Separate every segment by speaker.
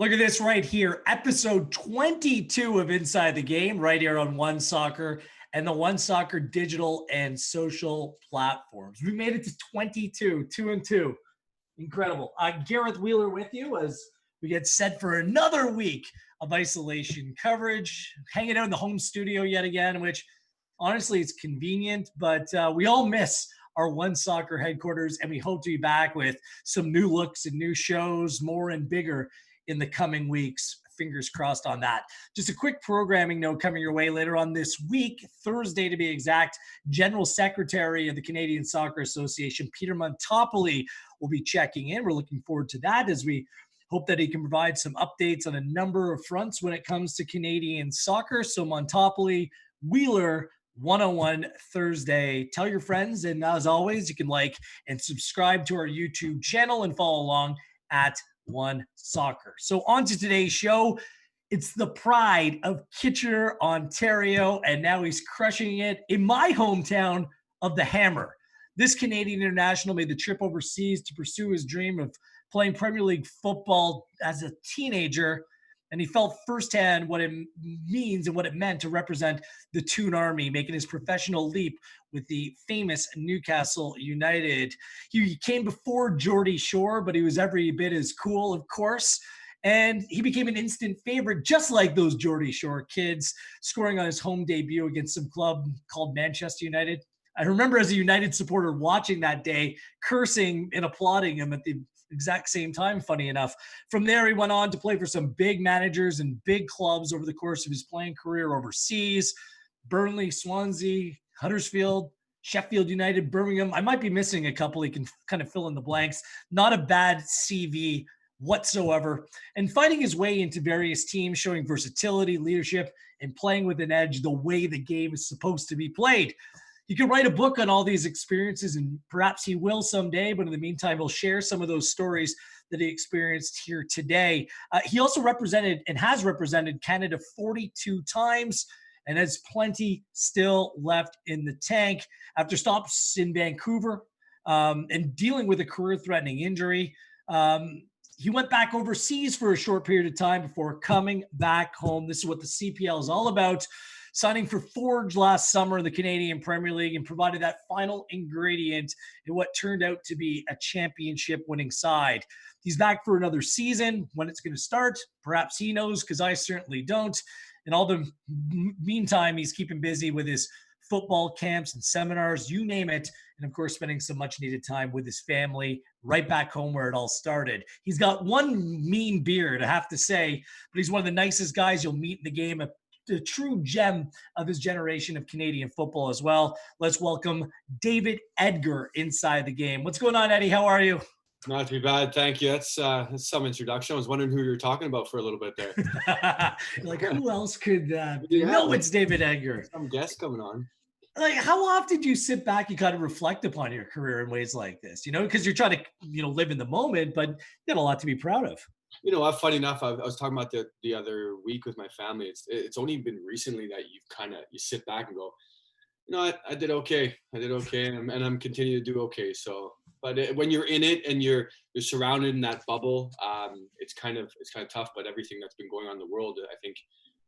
Speaker 1: Look at this right here. Episode 22 of Inside the Game, right here on One Soccer and the One Soccer digital and social platforms. We made it to 22, 2-2. Incredible. Gareth Wheeler with you as we get set for another week of isolation coverage, hanging out in the home studio yet again, which honestly it's convenient, but we all miss our One Soccer headquarters, and we hope to be back with some new looks and new shows, more and bigger in the coming weeks. Fingers crossed on that. Just a quick programming note coming your way later on this week, Thursday to be exact. General Secretary of the Canadian Soccer Association, Peter Montopoli, will be checking in. We're looking forward to that as we hope that he can provide some updates on a number of fronts when it comes to Canadian soccer. So Montopoli, Wheeler, 101 Thursday. Tell your friends, and as always, you can like and subscribe to our YouTube channel and follow along at One Soccer. So on to today's show. It's the pride of Kitchener, Ontario, and now he's crushing it in my hometown of the Hammer. This Canadian international made the trip overseas to pursue his dream of playing Premier League football as a teenager, and he felt firsthand what it means and what it meant to represent the Toon Army, making his professional leap with the famous Newcastle United. He came before Geordie Shore, but he was every bit as cool, of course. And he became an instant favorite, just like those Geordie Shore kids, scoring on his home debut against some club called Manchester United. I remember as a United supporter watching that day, cursing and applauding him at the exact same time, funny enough. From there, he went on to play for some big managers and big clubs over the course of his playing career overseas. Burnley, Swansea, Huddersfield, Sheffield United, Birmingham. I might be missing a couple. He can kind of fill in the blanks. Not a bad CV whatsoever. And fighting his way into various teams, showing versatility, leadership, and playing with an edge the way the game is supposed to be played. You could write a book on all these experiences, and perhaps he will someday, but in the meantime, he'll share some of those stories that he experienced here today. He also represented and has represented Canada 42 times and has plenty still left in the tank after stops in Vancouver and dealing with a career-threatening injury. He went back overseas for a short period of time before coming back home. This is what the CPL is all about. Signing for Forge last summer in the Canadian Premier League and provided that final ingredient in what turned out to be a championship-winning side. He's back for another season. When it's going to start, perhaps he knows, because I certainly don't. In all the meantime, he's keeping busy with his football camps and seminars, you name it, and of course, spending some much-needed time with his family right back home where it all started. He's got one mean beard, I have to say, but he's one of the nicest guys you'll meet in the game, a true gem of his generation of Canadian football as well. Let's welcome David Edgar inside the game. What's going on, Eddie? How are you?
Speaker 2: Not too bad, thank you. That's some introduction. I was wondering who you were talking about for a little bit there.
Speaker 1: Like, who else could be? No, it's David Edgar.
Speaker 2: Some guest coming on.
Speaker 1: Like, how often do you sit back and kind of reflect upon your career in ways like this? You know, because you're trying to, live in the moment, but you got a lot to be proud of.
Speaker 2: Funny enough, I was talking about the other week with my family. It's only been recently that you sit back and go, I did okay. And I'm continuing to do okay. So, but when you're in it and you're surrounded in that bubble, it's kind of tough. But everything that's been going on in the world, I think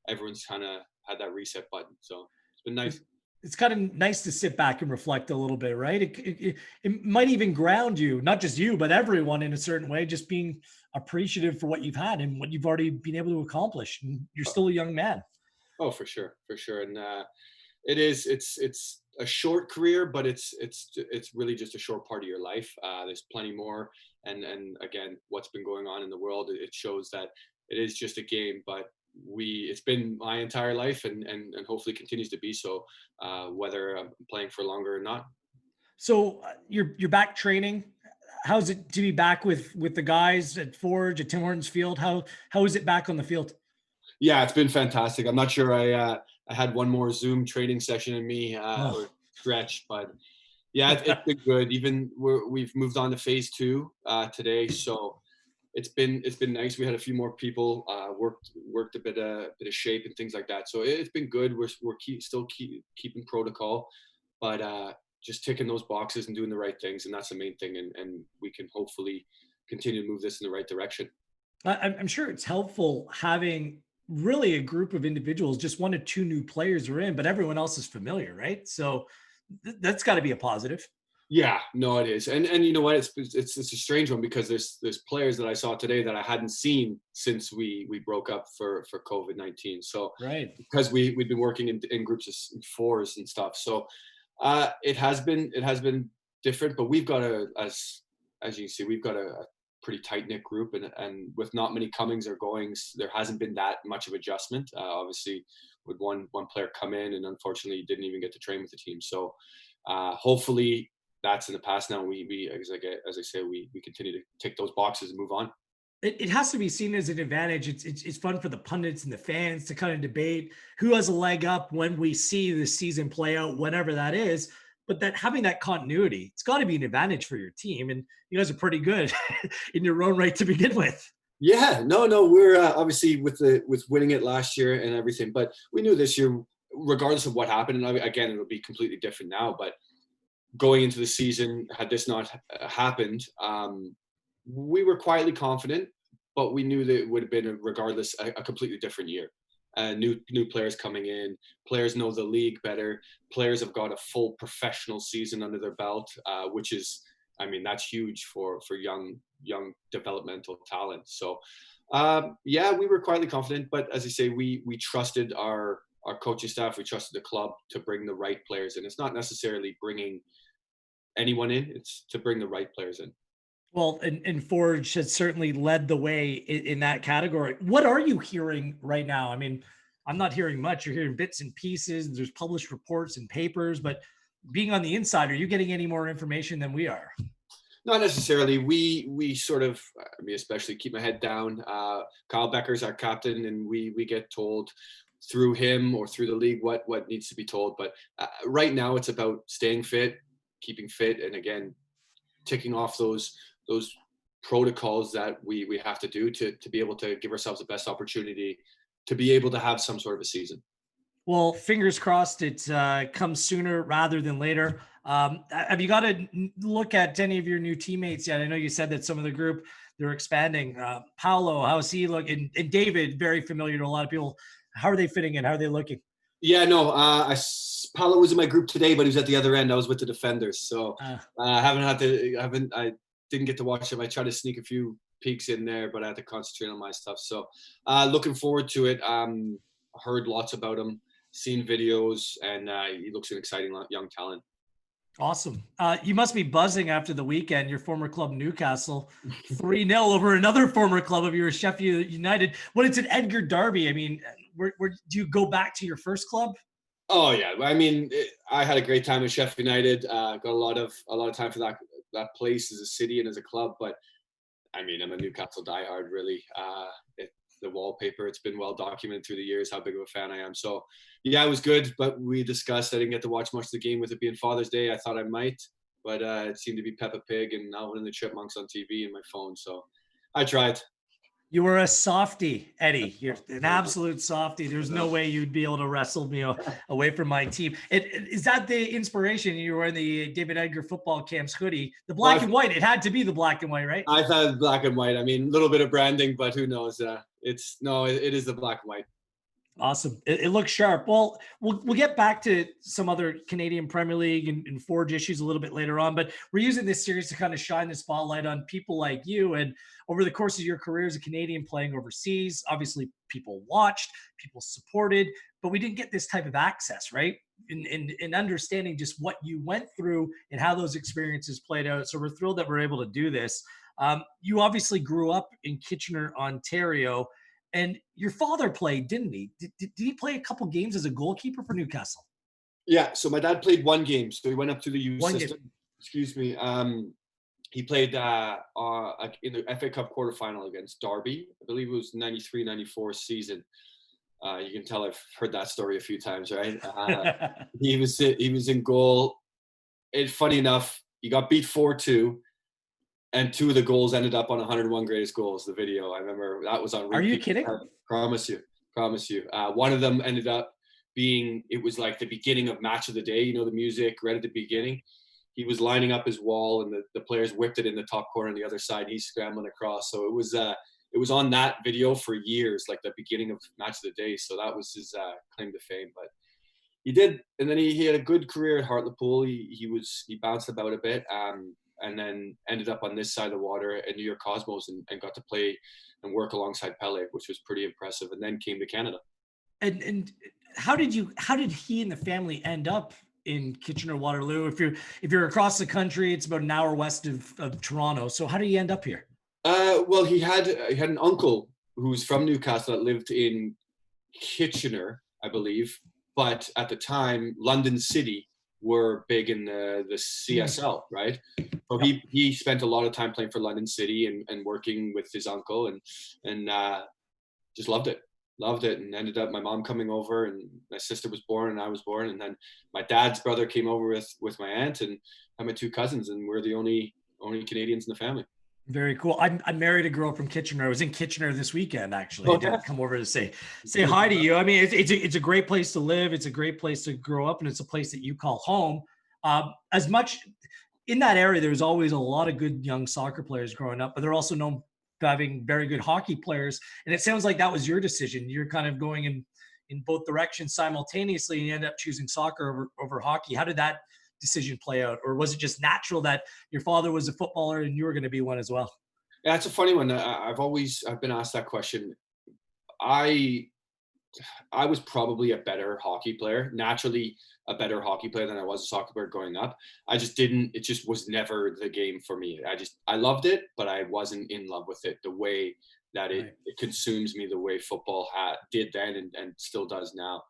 Speaker 2: everyone's kind of had that reset button. So it's been nice.
Speaker 1: It's kind of nice to sit back and reflect a little bit, right? It might even ground you, not just you, but everyone in a certain way, just being appreciative for what you've had and what you've already been able to accomplish. And you're still a young man.
Speaker 2: Oh, for sure. And it's a short career, but it's really just a short part of your life. There's plenty more. And again, what's been going on in the world, it shows that it is just a game, but it's been my entire life and hopefully continues to be so, whether I'm playing for longer or not.
Speaker 1: So you're back training. How's it to be back with the guys at Forge at Tim Hortons Field? How is it back on the field?
Speaker 2: Yeah, it's been fantastic. I'm not sure I had one more Zoom training session in me or stretch, but yeah, it's been good. Even we've moved on to phase 2 today, so it's been nice. We had a few more people worked a bit of shape and things like that. So it's been good. We're still keeping protocol, but just ticking those boxes and doing the right things, and that's the main thing. And we can hopefully continue to move this in the right direction.
Speaker 1: I'm sure it's helpful having really a group of individuals, just one or two new players are in, but everyone else is familiar, right? So that's got to be a positive.
Speaker 2: Yeah, no, it is, and you know what? It's a strange one because there's players that I saw today that I hadn't seen since we broke up for COVID-19. So
Speaker 1: Right.
Speaker 2: because we've been working in groups of fours and stuff, so it has been different. But we've got as you can see, we've got a pretty tight knit group, and with not many comings or goings, there hasn't been that much of adjustment. Obviously, with one player come in and unfortunately didn't even get to train with the team. So hopefully that's in the past now. We as I say, we continue to tick those boxes and move on.
Speaker 1: It has to be seen as an advantage. It's fun for the pundits and the fans to kind of debate who has a leg up when we see the season play out, whenever that is. But that having that continuity, it's got to be an advantage for your team. And you guys are pretty good in your own right to begin with.
Speaker 2: Yeah, no, we're obviously with winning it last year and everything, but we knew this year, regardless of what happened, and again, it'll be completely different now. But going into the season, had this not happened, we were quietly confident, but we knew that it would have been, regardless, a completely different year. New players coming in, players know the league better, players have got a full professional season under their belt, which is, I mean, that's huge for young developmental talent. So, yeah, we were quietly confident, but as I say, we trusted our coaching staff, we trusted the club to bring the right players in. It's not necessarily bringing anyone in, it's to bring the right players in.
Speaker 1: Well, and Forge has certainly led the way in that category. What are you hearing right now? I mean, I'm not hearing much. You're hearing bits and pieces. There's published reports and papers, but being on the inside, are you getting any more information than we are?
Speaker 2: Not necessarily. We sort of, I mean, especially keep my head down. Kyle Becker's our captain, and we get told through him or through the league what needs to be told. But right now, it's about staying fit, keeping fit, and again, ticking off those protocols that we have to do to be able to give ourselves the best opportunity to be able to have some sort of a season.
Speaker 1: Well, fingers crossed it comes sooner rather than later. Have you got to look at any of your new teammates yet? I know you said that some of the group, they're expanding. Paolo, how's he looking? And David, very familiar to a lot of people. How are they fitting in? How are they looking?
Speaker 2: Yeah, no, Paolo was in my group today, but he was at the other end. I was with the defenders, so I didn't get to watch him. I tried to sneak a few peeks in there, but I had to concentrate on my stuff. So, looking forward to it. Heard lots about him, seen videos, and he looks an exciting young talent.
Speaker 1: Awesome. You must be buzzing after the weekend. Your former club, Newcastle, 3-0 over another former club of yours, Sheffield United. When it's an Edgar derby, I mean, where do you go back to your first club?
Speaker 2: Oh yeah, I mean, I had a great time at Sheffield United. Got a lot of time for that place as a city and as a club. But I mean, I'm a Newcastle diehard, really. The wallpaper, it's been well documented through the years how big of a fan I am. So yeah, it was good, but we discussed, I didn't get to watch much of the game with it being Father's Day. I thought I might, but it seemed to be Peppa Pig and Alvin and the Chipmunks on TV and my phone. So I tried.
Speaker 1: You were a softie, Eddie. You're an absolute softie. There's no way you'd be able to wrestle me away from my team. Is that the inspiration? You were wearing the David Edgar football camps hoodie, the black and white. It had to be the black and white, right?
Speaker 2: I thought black and white. I mean, a little bit of branding, but who knows? It is the black and white.
Speaker 1: Awesome. It looks sharp. Well, we'll get back to some other Canadian Premier League and Forge issues a little bit later on, but we're using this series to kind of shine the spotlight on people like you. And over the course of your career as a Canadian playing overseas, obviously people watched, people supported, but we didn't get this type of access, right? In understanding just what you went through and how those experiences played out. So we're thrilled that we're able to do this. You obviously grew up in Kitchener, Ontario. And your father played, didn't he? Did he play a couple games as a goalkeeper for Newcastle?
Speaker 2: Yeah. So my dad played one game. So he went up to the youth system.
Speaker 1: Game.
Speaker 2: Excuse me. He played in the FA Cup quarterfinal against Derby. I believe it was 93-94 season. You can tell I've heard that story a few times, right? He was in goal. Funny enough, he got beat 4-2. And two of the goals ended up on 101 Greatest Goals, the video. I remember that was on repeat.
Speaker 1: Are you kidding?
Speaker 2: Promise you. One of them ended up being, it was like the beginning of Match of the Day, the music right at the beginning. He was lining up his wall and the players whipped it in the top corner on the other side. He's scrambling across. So it it was on that video for years, like the beginning of Match of the Day. So that was his claim to fame. But he did, and then he had a good career at Hartlepool. He bounced about a bit, and then ended up on this side of the water at New York Cosmos and got to play and work alongside Pele, which was pretty impressive. And then came to Canada.
Speaker 1: And how did he and the family end up in Kitchener-Waterloo? If you're across the country, it's about an hour west of Toronto. So how did he end up here?
Speaker 2: Well, he had an uncle who's from Newcastle that lived in Kitchener, I believe. But at the time, London City were big in the CSL, right? So he spent a lot of time playing for London City and working with his uncle and just loved it, and ended up my mom coming over, and my sister was born and I was born, and then my dad's brother came over with my aunt and my two cousins, and we're the only Canadians in the family.
Speaker 1: Very cool. I married a girl from Kitchener. I was in Kitchener this weekend, actually.
Speaker 2: Oh,
Speaker 1: I did come over to say hi to you. I mean, it's a great place to live. It's a great place to grow up, and it's a place that you call home. As much in that area, there's always a lot of good young soccer players growing up, but they're also known for having very good hockey players. And it sounds like that was your decision. You're kind of going in both directions simultaneously, and you end up choosing soccer over hockey. How did that decision play out, or was it just natural that your father was a footballer and you were going to be one as well?
Speaker 2: Yeah, it's a funny one. I've been asked that question. I was probably a better hockey player, naturally a better hockey player than I was a soccer player growing up. It just was never the game for me. I loved it, but I wasn't in love with it the way that it consumes me, the way football did then and still does now.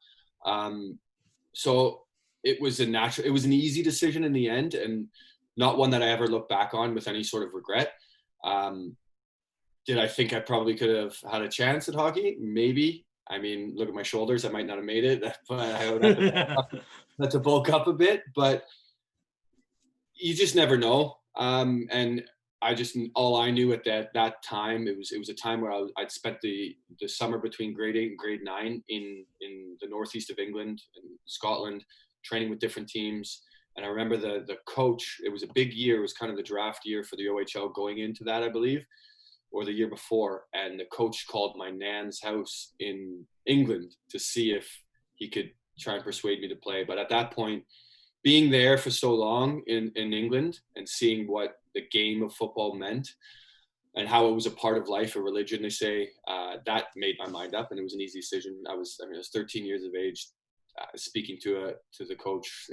Speaker 2: So it was an easy decision in the end, and not one that I ever look back on with any sort of regret. Did I think I probably could have had a chance at hockey? Maybe. I mean, look at my shoulders. I might not have made it, but I would have to bulk up a bit. But you just never know. And all I knew at that time, it was a time where I'd spent the summer between grade 8 and grade 9 in the northeast of England and Scotland, training with different teams. And I remember the coach, it was a big year. It was kind of the draft year for the OHL going into that, I believe, or the year before. And the coach called my nan's house in England to see if he could try and persuade me to play. But at that point, being there for so long in England and seeing what the game of football meant and how it was a part of life, a religion, they say, that made my mind up, and it was an easy decision. I was 13 years of age, speaking to the coach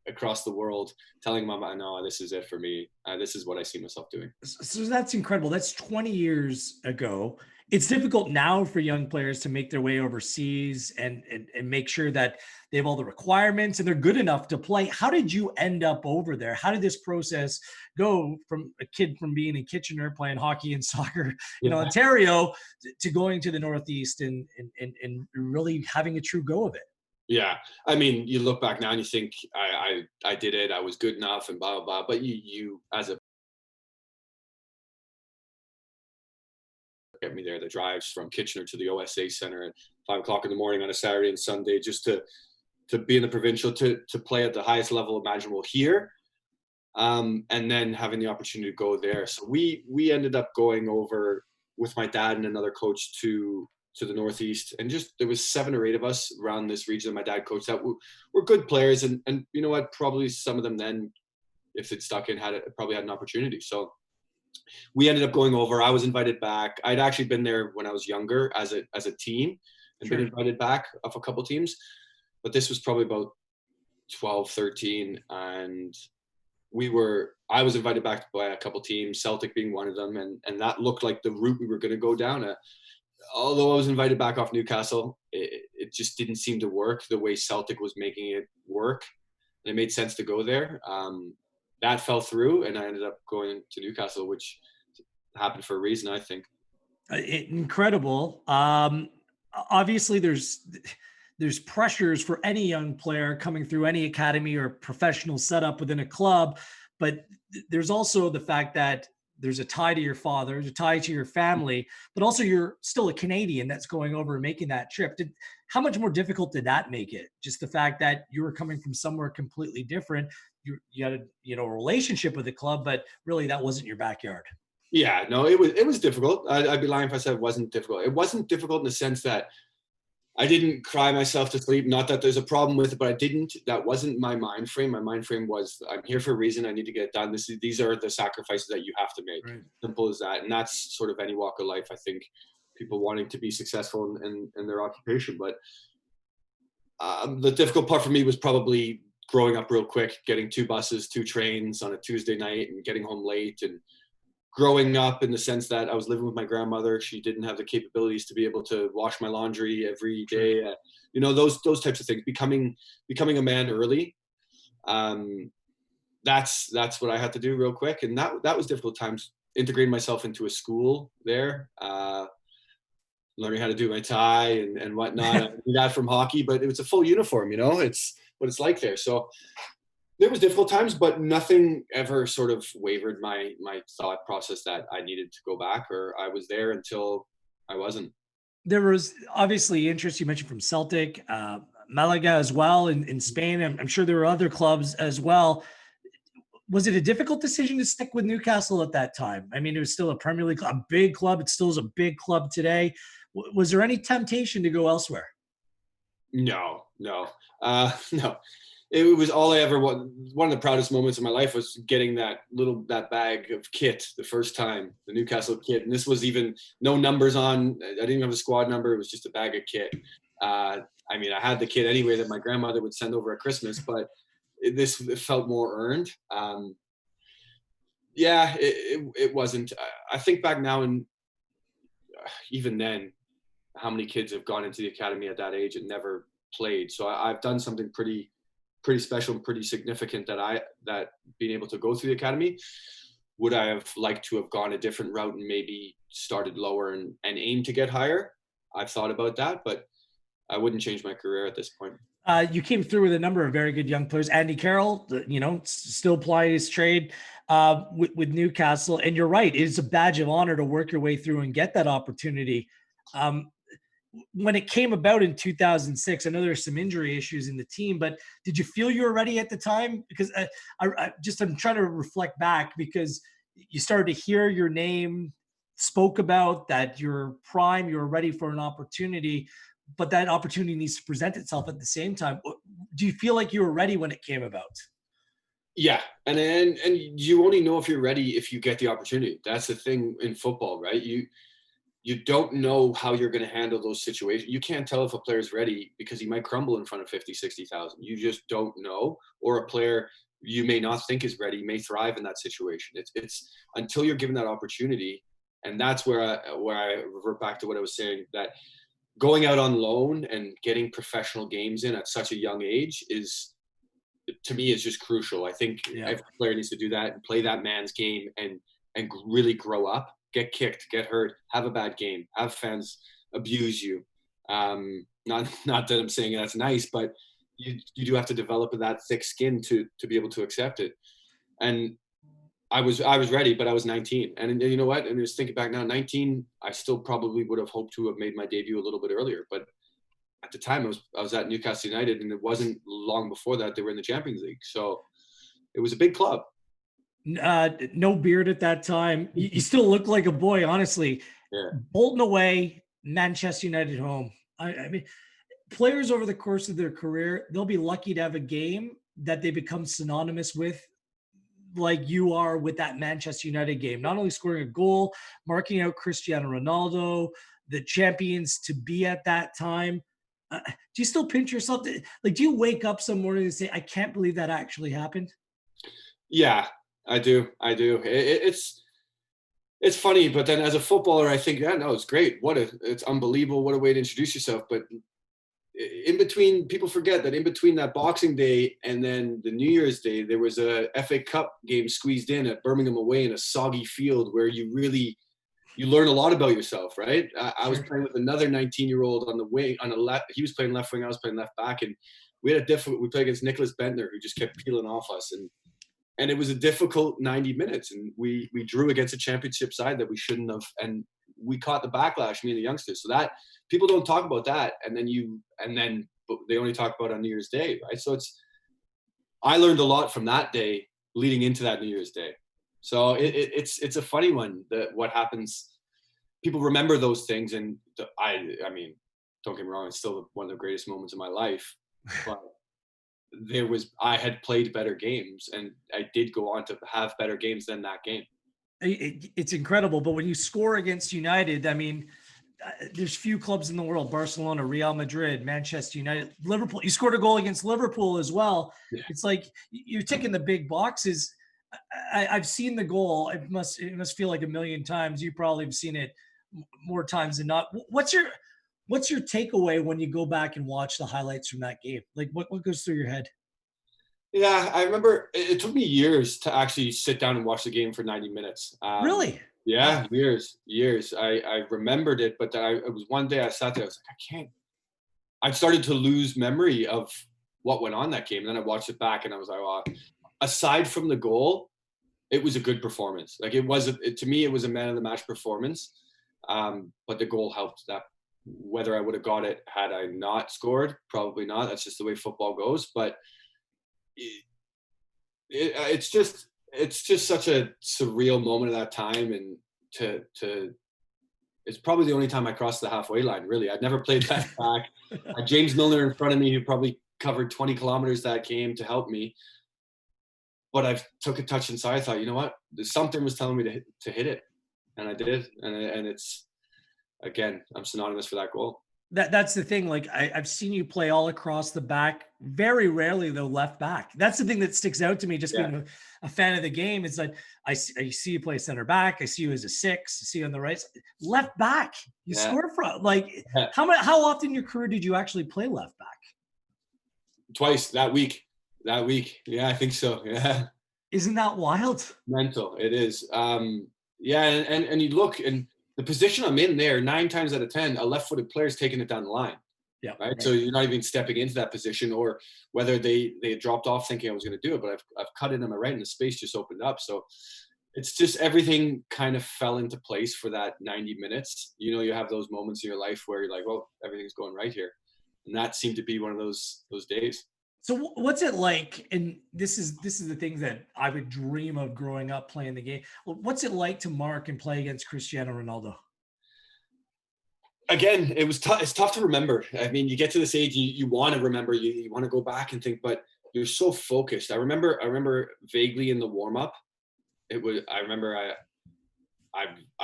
Speaker 2: across the world, telling him, no, this is it for me. This is what I see myself doing.
Speaker 1: So that's incredible. That's 20 years ago. It's difficult now for young players to make their way overseas and make sure that they have all the requirements and they're good enough to play. How did you end up over there? How did this process go from a kid from being in Kitchener playing hockey and soccer in Ontario to going to the Northeast and really having a true go of it?
Speaker 2: Yeah. I mean, you look back now and you think I did it. I was good enough and blah, blah, blah. But you as a get me there, the drives from Kitchener to the OSA Center at 5 o'clock in the morning on a Saturday and Sunday, just to be in the provincial, to play at the highest level imaginable here. And then having the opportunity to go there. So we ended up going over with my dad and another coach to the Northeast, and just there was 7 or 8 of us around this region that my dad coached that were good players, and you know what, probably some of them then, if they'd stuck in, probably had an opportunity. So we ended up going over. I was invited back. I'd actually been there when I was younger as a team and been invited back of a couple teams, but this was probably about 12, 13, and I was invited back by a couple teams, Celtic being one of them, and that looked like the route we were going to go down. Although I was invited back off Newcastle, it just didn't seem to work the way Celtic was making it work. And it made sense to go there. That fell through, and I ended up going to Newcastle, which happened for a reason, I think.
Speaker 1: Incredible. Obviously, there's pressures for any young player coming through any academy or professional setup within a club, but there's also the fact that there's a tie to your father, there's a tie to your family, but also you're still a Canadian that's going over and making that trip. How much more difficult did that make it? Just the fact that you were coming from somewhere completely different. You had a relationship with the club, but really that wasn't your backyard.
Speaker 2: Yeah, no, it was difficult. I'd be lying if I said it wasn't difficult. It wasn't difficult in the sense that I didn't cry myself to sleep. Not that there's a problem with it, but I didn't. That wasn't my mind frame. My mind frame was, I'm here for a reason. I need to get it done. These are the sacrifices that you have to make.
Speaker 1: Right.
Speaker 2: Simple as that. And that's sort of any walk of life. I think people wanting to be successful in their occupation. But the difficult part for me was probably growing up real quick, getting 2 buses, 2 trains on a Tuesday night, and getting home late, and growing up in the sense that I was living with my grandmother. She didn't have the capabilities to be able to wash my laundry every day. Those types of things. Becoming a man early. That's what I had to do real quick, and that was difficult times. Integrating myself into a school there, learning how to do my tie and whatnot. I did that from hockey, but it was a full uniform. It's what it's like there. So there was difficult times, but nothing ever sort of wavered my thought process that I needed to go back, or I was there until I wasn't.
Speaker 1: There was obviously interest you mentioned from Celtic, Malaga as well in Spain. I'm sure there were other clubs as well. Was it a difficult decision to stick with Newcastle at that time? I mean, it was still a Premier League club, a big club. It still is a big club today. Was there any temptation to go elsewhere?
Speaker 2: No. No. It was all I ever wanted. One of the proudest moments of my life was getting that bag of kit the first time, the Newcastle kit. And this was even no numbers on. I didn't have a squad number. It was just a bag of kit. I had the kit anyway that my grandmother would send over at Christmas, but it felt more earned. It wasn't. I think back now, and even then, how many kids have gone into the academy at that age and never played. So I've done something pretty special and pretty significant that being able to go through the academy. Would I have liked to have gone a different route and maybe started lower and aimed to get higher? I've thought about that, but I wouldn't change my career at this point.
Speaker 1: You came through with a number of very good young players. Andy Carroll, still plying his trade with Newcastle. And you're right, it's a badge of honor to work your way through and get that opportunity. When it came about in 2006, I know there's some injury issues in the team, but did you feel you were ready at the time? Because I'm trying to reflect back, because you started to hear your name spoke about, that you're prime, you're ready for an opportunity, but that opportunity needs to present itself at the same time. Do you feel like you were ready when it came about?
Speaker 2: Yeah. And you only know if you're ready if you get the opportunity. That's the thing in football, right? You don't know how you're going to handle those situations. You can't tell if a player's ready because he might crumble in front of 50, 60,000. You just don't know. Or a player you may not think is ready may thrive in that situation. It's until you're given that opportunity. And that's where I revert back to what I was saying, that going out on loan and getting professional games in at such a young age to me, is just crucial. I think every player needs to do that and play that man's game and really grow up. Get kicked, get hurt, have a bad game, have fans abuse you. Not that I'm saying that's nice, but you do have to develop that thick skin to be able to accept it. And I was ready, but I was 19. And you know what? And just thinking back now, 19, I still probably would have hoped to have made my debut a little bit earlier. But at the time, I was at Newcastle United, and it wasn't long before that they were in the Champions League. So it was a big club.
Speaker 1: No beard at that time. You still look like a boy, honestly.
Speaker 2: Yeah.
Speaker 1: Bolton away, Manchester United home. I mean, players over the course of their career, they'll be lucky to have a game that they become synonymous with, like you are with that Manchester United game. Not only scoring a goal, marking out Cristiano Ronaldo, the champions to be at that time. Do you still pinch yourself? Do you wake up some morning and say, I can't believe that actually happened?
Speaker 2: Yeah, I do. It's funny, but then as a footballer, I think, it's great. It's unbelievable. What a way to introduce yourself. But in between, people forget that in between that Boxing Day and then the New Year's Day, there was a FA Cup game squeezed in at Birmingham away in a soggy field where you learn a lot about yourself, right? I was playing with another 19-year-old on the wing, on the left. He was playing left wing, I was playing left back, and we played against Nicholas Bentner, who just kept peeling off us, and it was a difficult 90 minutes, and we drew against a championship side that we shouldn't have, and we caught the backlash, me and the youngsters. So that people don't talk about that, and then they only talk about it on New Year's Day, right? So I learned a lot from that day leading into that New Year's Day. So it's a funny one, that what happens. People remember those things, and I mean, don't get me wrong, it's still one of the greatest moments of my life. But I had played better games, and I did go on to have better games than that game.
Speaker 1: It's incredible. But when you score against United, I mean, there's few clubs in the world: Barcelona, Real Madrid, Manchester United, Liverpool. You scored a goal against Liverpool as well.
Speaker 2: Yeah.
Speaker 1: It's like you're ticking the big boxes. I've seen the goal. It must feel like a million times. You probably have seen it more times than not. What's your takeaway when you go back and watch the highlights from that game? Like what goes through your head?
Speaker 2: Yeah, I remember it took me years to actually sit down and watch the game for 90 minutes.
Speaker 1: Really?
Speaker 2: Yeah,
Speaker 1: Wow.
Speaker 2: years. I remembered it, but it was one day I sat there. I was like, I can't. I started to lose memory of what went on that game, and then I watched it back, and I was like, well, aside from the goal, it was a good performance. Like to me, it was a man of the match performance. But the goal helped that. Whether I would have got it had I not scored, probably not. That's just the way football goes. But it's just such a surreal moment at that time, and to it's probably the only time I crossed the halfway line. Really, I'd never played that back. I had James Milner in front of me, who probably covered 20 kilometers that game to help me. But I took a touch inside. I thought, you know what? Something was telling me to hit it, and I did. And it's, again, I'm synonymous for that goal.
Speaker 1: That's the thing. Like I've seen you play all across the back. Very rarely though left back. That's the thing that sticks out to me. Just being a fan of the game. It's like I see you play center back. I see you as a 6. I see you on the right side. Left back. You score from like how often in your career did you actually play left back?
Speaker 2: Twice that week. Yeah, I think so. Yeah.
Speaker 1: Isn't that wild?
Speaker 2: Mental. It is. Yeah, and you look, and the position I'm in there, 9 times out of 10, a left-footed player is taking it down the line.
Speaker 1: Yeah.
Speaker 2: Right? So you're not even stepping into that position, or whether they dropped off thinking I was going to do it, but I've cut it in my right, and the space just opened up. So it's just everything kind of fell into place for that 90 minutes. You know, you have those moments in your life where you're like, well, everything's going right here. And that seemed to be one of those days.
Speaker 1: So what's it like? And this is the things that I would dream of growing up playing the game. What's it like to mark and play against Cristiano Ronaldo?
Speaker 2: Again, it's tough to remember. I mean, you get to this age, you want to remember, you want to go back and think, but you're so focused. I remember vaguely in the warm up. I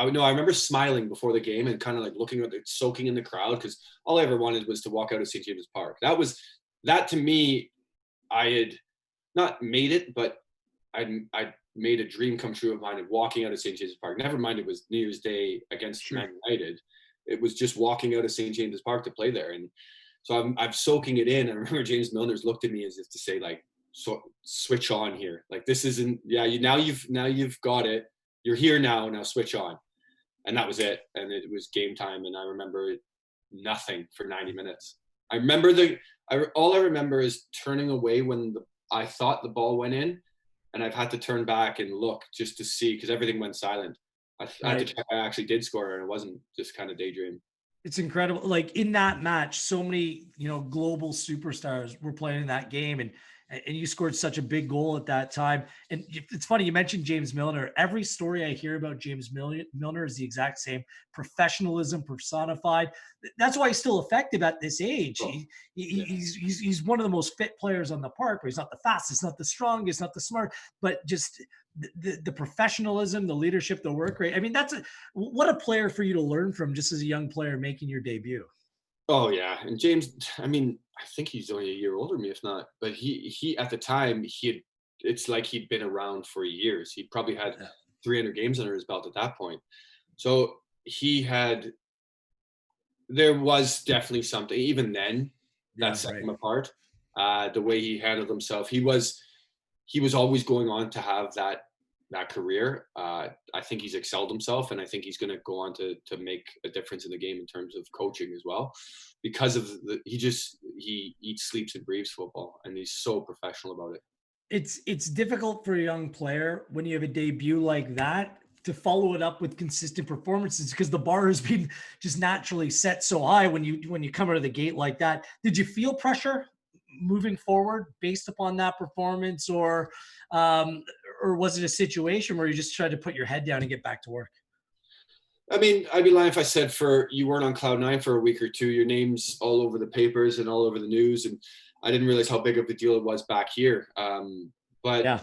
Speaker 2: remember smiling before the game and kind of like looking at it, soaking in the crowd, because all I ever wanted was to walk out of St. James's Park. That to me, I had not made it, but I'd made a dream come true of mine of walking out of St. James's Park. Never mind, it was New Year's Day against Man United. It was just walking out of St. James's Park to play there. And so I'm soaking it in. I remember James Milner's looked at me as if to say, like, so switch on here. Like, this isn't, now you've got it. You're here now switch on. And that was it. And it was game time. And I remember nothing for 90 minutes. I remember all I remember is turning away when I thought the ball went in, and I've had to turn back and look just to see, because everything went silent. I had to check I actually did score, and it wasn't just kind of daydream.
Speaker 1: It's incredible. Like in that match, so many, global superstars were playing in that game, and you scored such a big goal at that time. And it's funny, you mentioned James Milner. Every story I hear about James Milner is the exact same. Professionalism personified. That's why he's still effective at this age. He's one of the most fit players on the park, but he's not the fastest, not the strongest, not the smart, but just the professionalism, the leadership, the work rate. I mean, what a player for you to learn from just as a young player making your debut.
Speaker 2: Oh yeah. And James, I mean, I think he's only a year older than me, if not, but he at the time, it's like he'd been around for years. He probably had 300 games under his belt at that point. So there was definitely something, even then, that set him apart. The way he handled himself. He was always going on to have that career. I think he's excelled himself, and I think he's going to go on to make a difference in the game in terms of coaching as well, because of he eats, sleeps, and breathes football, and he's so professional about it.
Speaker 1: It's difficult for a young player when you have a debut like that to follow it up with consistent performances, because the bar has been just naturally set so high when you come out of the gate like that. Did you feel pressure moving forward based upon that performance, or or was it a situation where you just tried to put your head down and get back to work?
Speaker 2: I mean, I'd be lying if I said you weren't on cloud nine for a week or two. Your name's all over the papers and all over the news, and I didn't realize how big of a deal it was back here. But
Speaker 1: Yeah.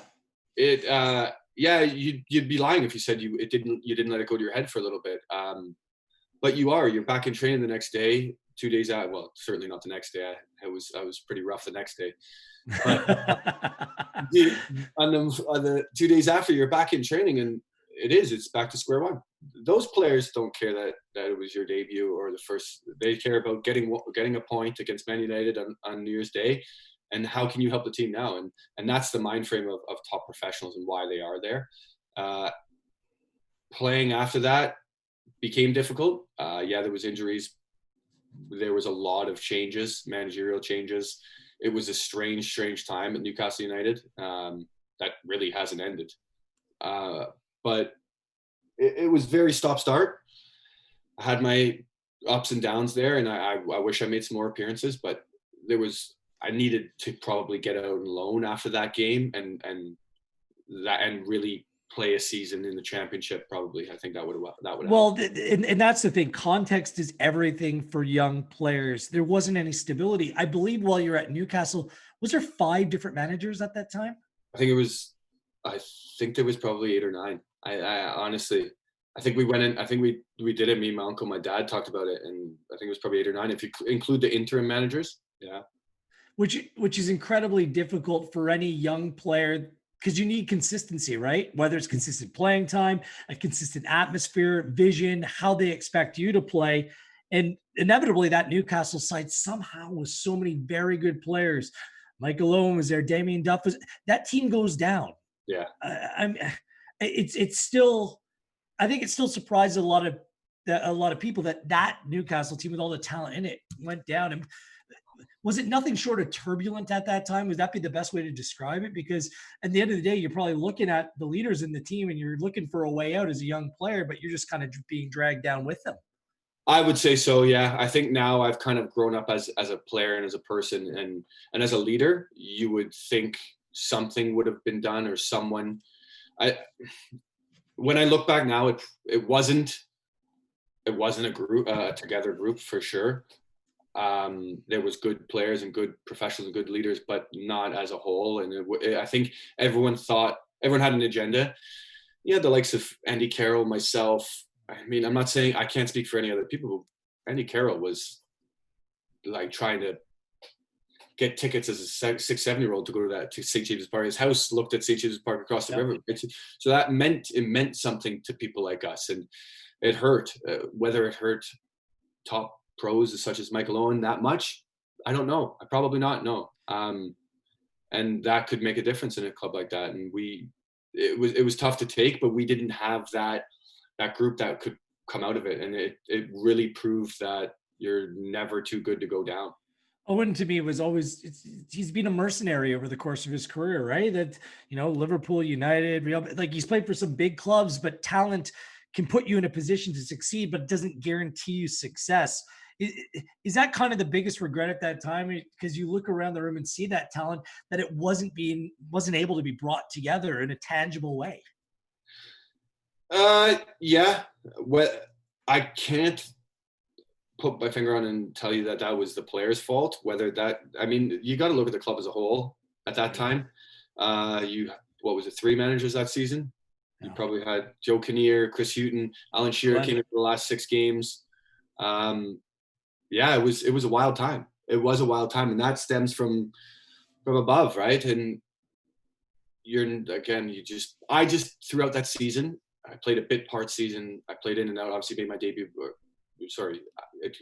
Speaker 2: you'd be lying if you said you didn't let it go to your head for a little bit. But you're back in training the next day, 2 days out. Well, certainly not the next day. I was pretty rough the next day. But on the 2 days after, you're back in training, and it's back to square one. Those players don't care that it was your debut or the first. They care about getting a point against Man United on New Year's Day, and how can you help the team now? And that's the mind frame of top professionals and why they are there. Playing after that became difficult. There was injuries. There was a lot of changes, managerial changes. It was a strange time at Newcastle United that really hasn't ended. But it was very stop-start. I had my ups and downs there, and I wish I made some more appearances, but I needed to probably get out on loan after that game and really play a season in the championship. Probably, I think that would help.
Speaker 1: Well, and that's the thing. Context is everything for young players. There wasn't any stability. I believe while you're at Newcastle, was there 5 different managers at that time?
Speaker 2: I think there was probably 8 or 9. I honestly, I think we went in. I think we did it. Me, my uncle, my dad talked about it, and I think it was probably 8 or 9 if you include the interim managers. Yeah.
Speaker 1: Which is incredibly difficult for any young player, because you need consistency, right? Whether it's consistent playing time, a consistent atmosphere, vision, how they expect you to play. And inevitably that Newcastle side somehow with so many very good players. Michael Owen was there, Damien Duff that team goes down.
Speaker 2: Yeah.
Speaker 1: It's still, I think it still surprises a lot of people that Newcastle team with all the talent in it went down. And was it nothing short of turbulent at that time? Would that be the best way to describe it? Because at the end of the day, you're probably looking at the leaders in the team and you're looking for a way out as a young player, but you're just kind of being dragged down with them.
Speaker 2: I would say so, yeah. I think now I've kind of grown up as a player and as a person and as a leader. You would think something would have been done or someone. When I look back now, it wasn't a group, together group for sure. There was good players and good professionals and good leaders, but not as a whole. And I think everyone had an agenda. Yeah, the likes of Andy Carroll, myself. I mean, I'm not saying I can't speak for any other people. Andy Carroll was like trying to get tickets as a 6-7-year-old to go to St. James's Park. His house looked at St. James's Park across the river. So that meant something to people like us, and it hurt. Whether it hurt top pros such as Michael Owen that much, I don't know. I probably not know. And that could make a difference in a club like that. And it was tough to take, but we didn't have that group that could come out of it. And it really proved that you're never too good to go down.
Speaker 1: Owen to me was always, he's been a mercenary over the course of his career, right? That, Liverpool, United, Real, like he's played for some big clubs, but talent can put you in a position to succeed, but it doesn't guarantee you success. Is that kind of the biggest regret at that time? Because you look around the room and see that talent, that it wasn't able to be brought together in a tangible way.
Speaker 2: Yeah. Well, I can't put my finger on and tell you that was the player's fault. You got to look at the club as a whole at that time. What was it, 3 managers that season? You probably had Joe Kinnear, Chris Hughton, Alan Shearer came in for the last 6 games. It was a wild time. It was a wild time, and that stems from above, right? And I just throughout that season, I played a bit part season. I played in and out. Obviously, made my debut.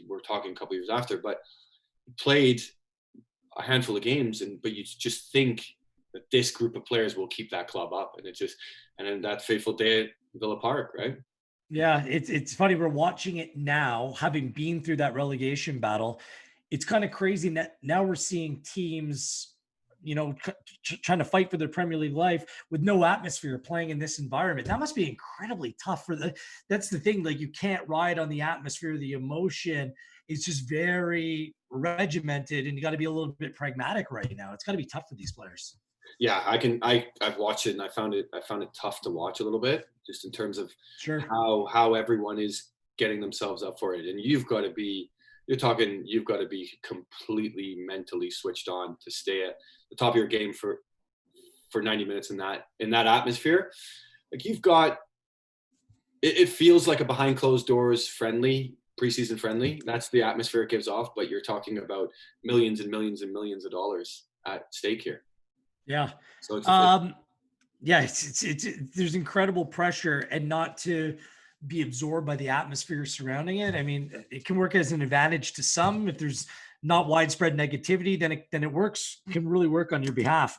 Speaker 2: We're talking a couple years after, but played a handful of games, but you just think that this group of players will keep that club up, and then that fateful day at Villa Park, right?
Speaker 1: Yeah, it's funny. We're watching it now, having been through that relegation battle. It's kind of crazy that now we're seeing teams, trying to fight for their Premier League life with no atmosphere playing in this environment. That must be incredibly tough that's the thing. Like, you can't ride on the atmosphere, the emotion. It's just very regimented, and you got to be a little bit pragmatic right now. It's got to be tough for these players.
Speaker 2: Yeah, I've watched it and I found it tough to watch a little bit, just in terms of
Speaker 1: Sure.
Speaker 2: how everyone is getting themselves up for it. And you've got to be completely mentally switched on to stay at the top of your game for 90 minutes in that atmosphere. Like it feels like a behind closed doors friendly, preseason friendly. That's the atmosphere it gives off, but you're talking about millions and millions and millions of dollars at stake here.
Speaker 1: Yeah.
Speaker 2: So it's
Speaker 1: Yeah, there's incredible pressure, and not to be absorbed by the atmosphere surrounding it. I mean, it can work as an advantage to some. If there's not widespread negativity, then it works, can really work on your behalf.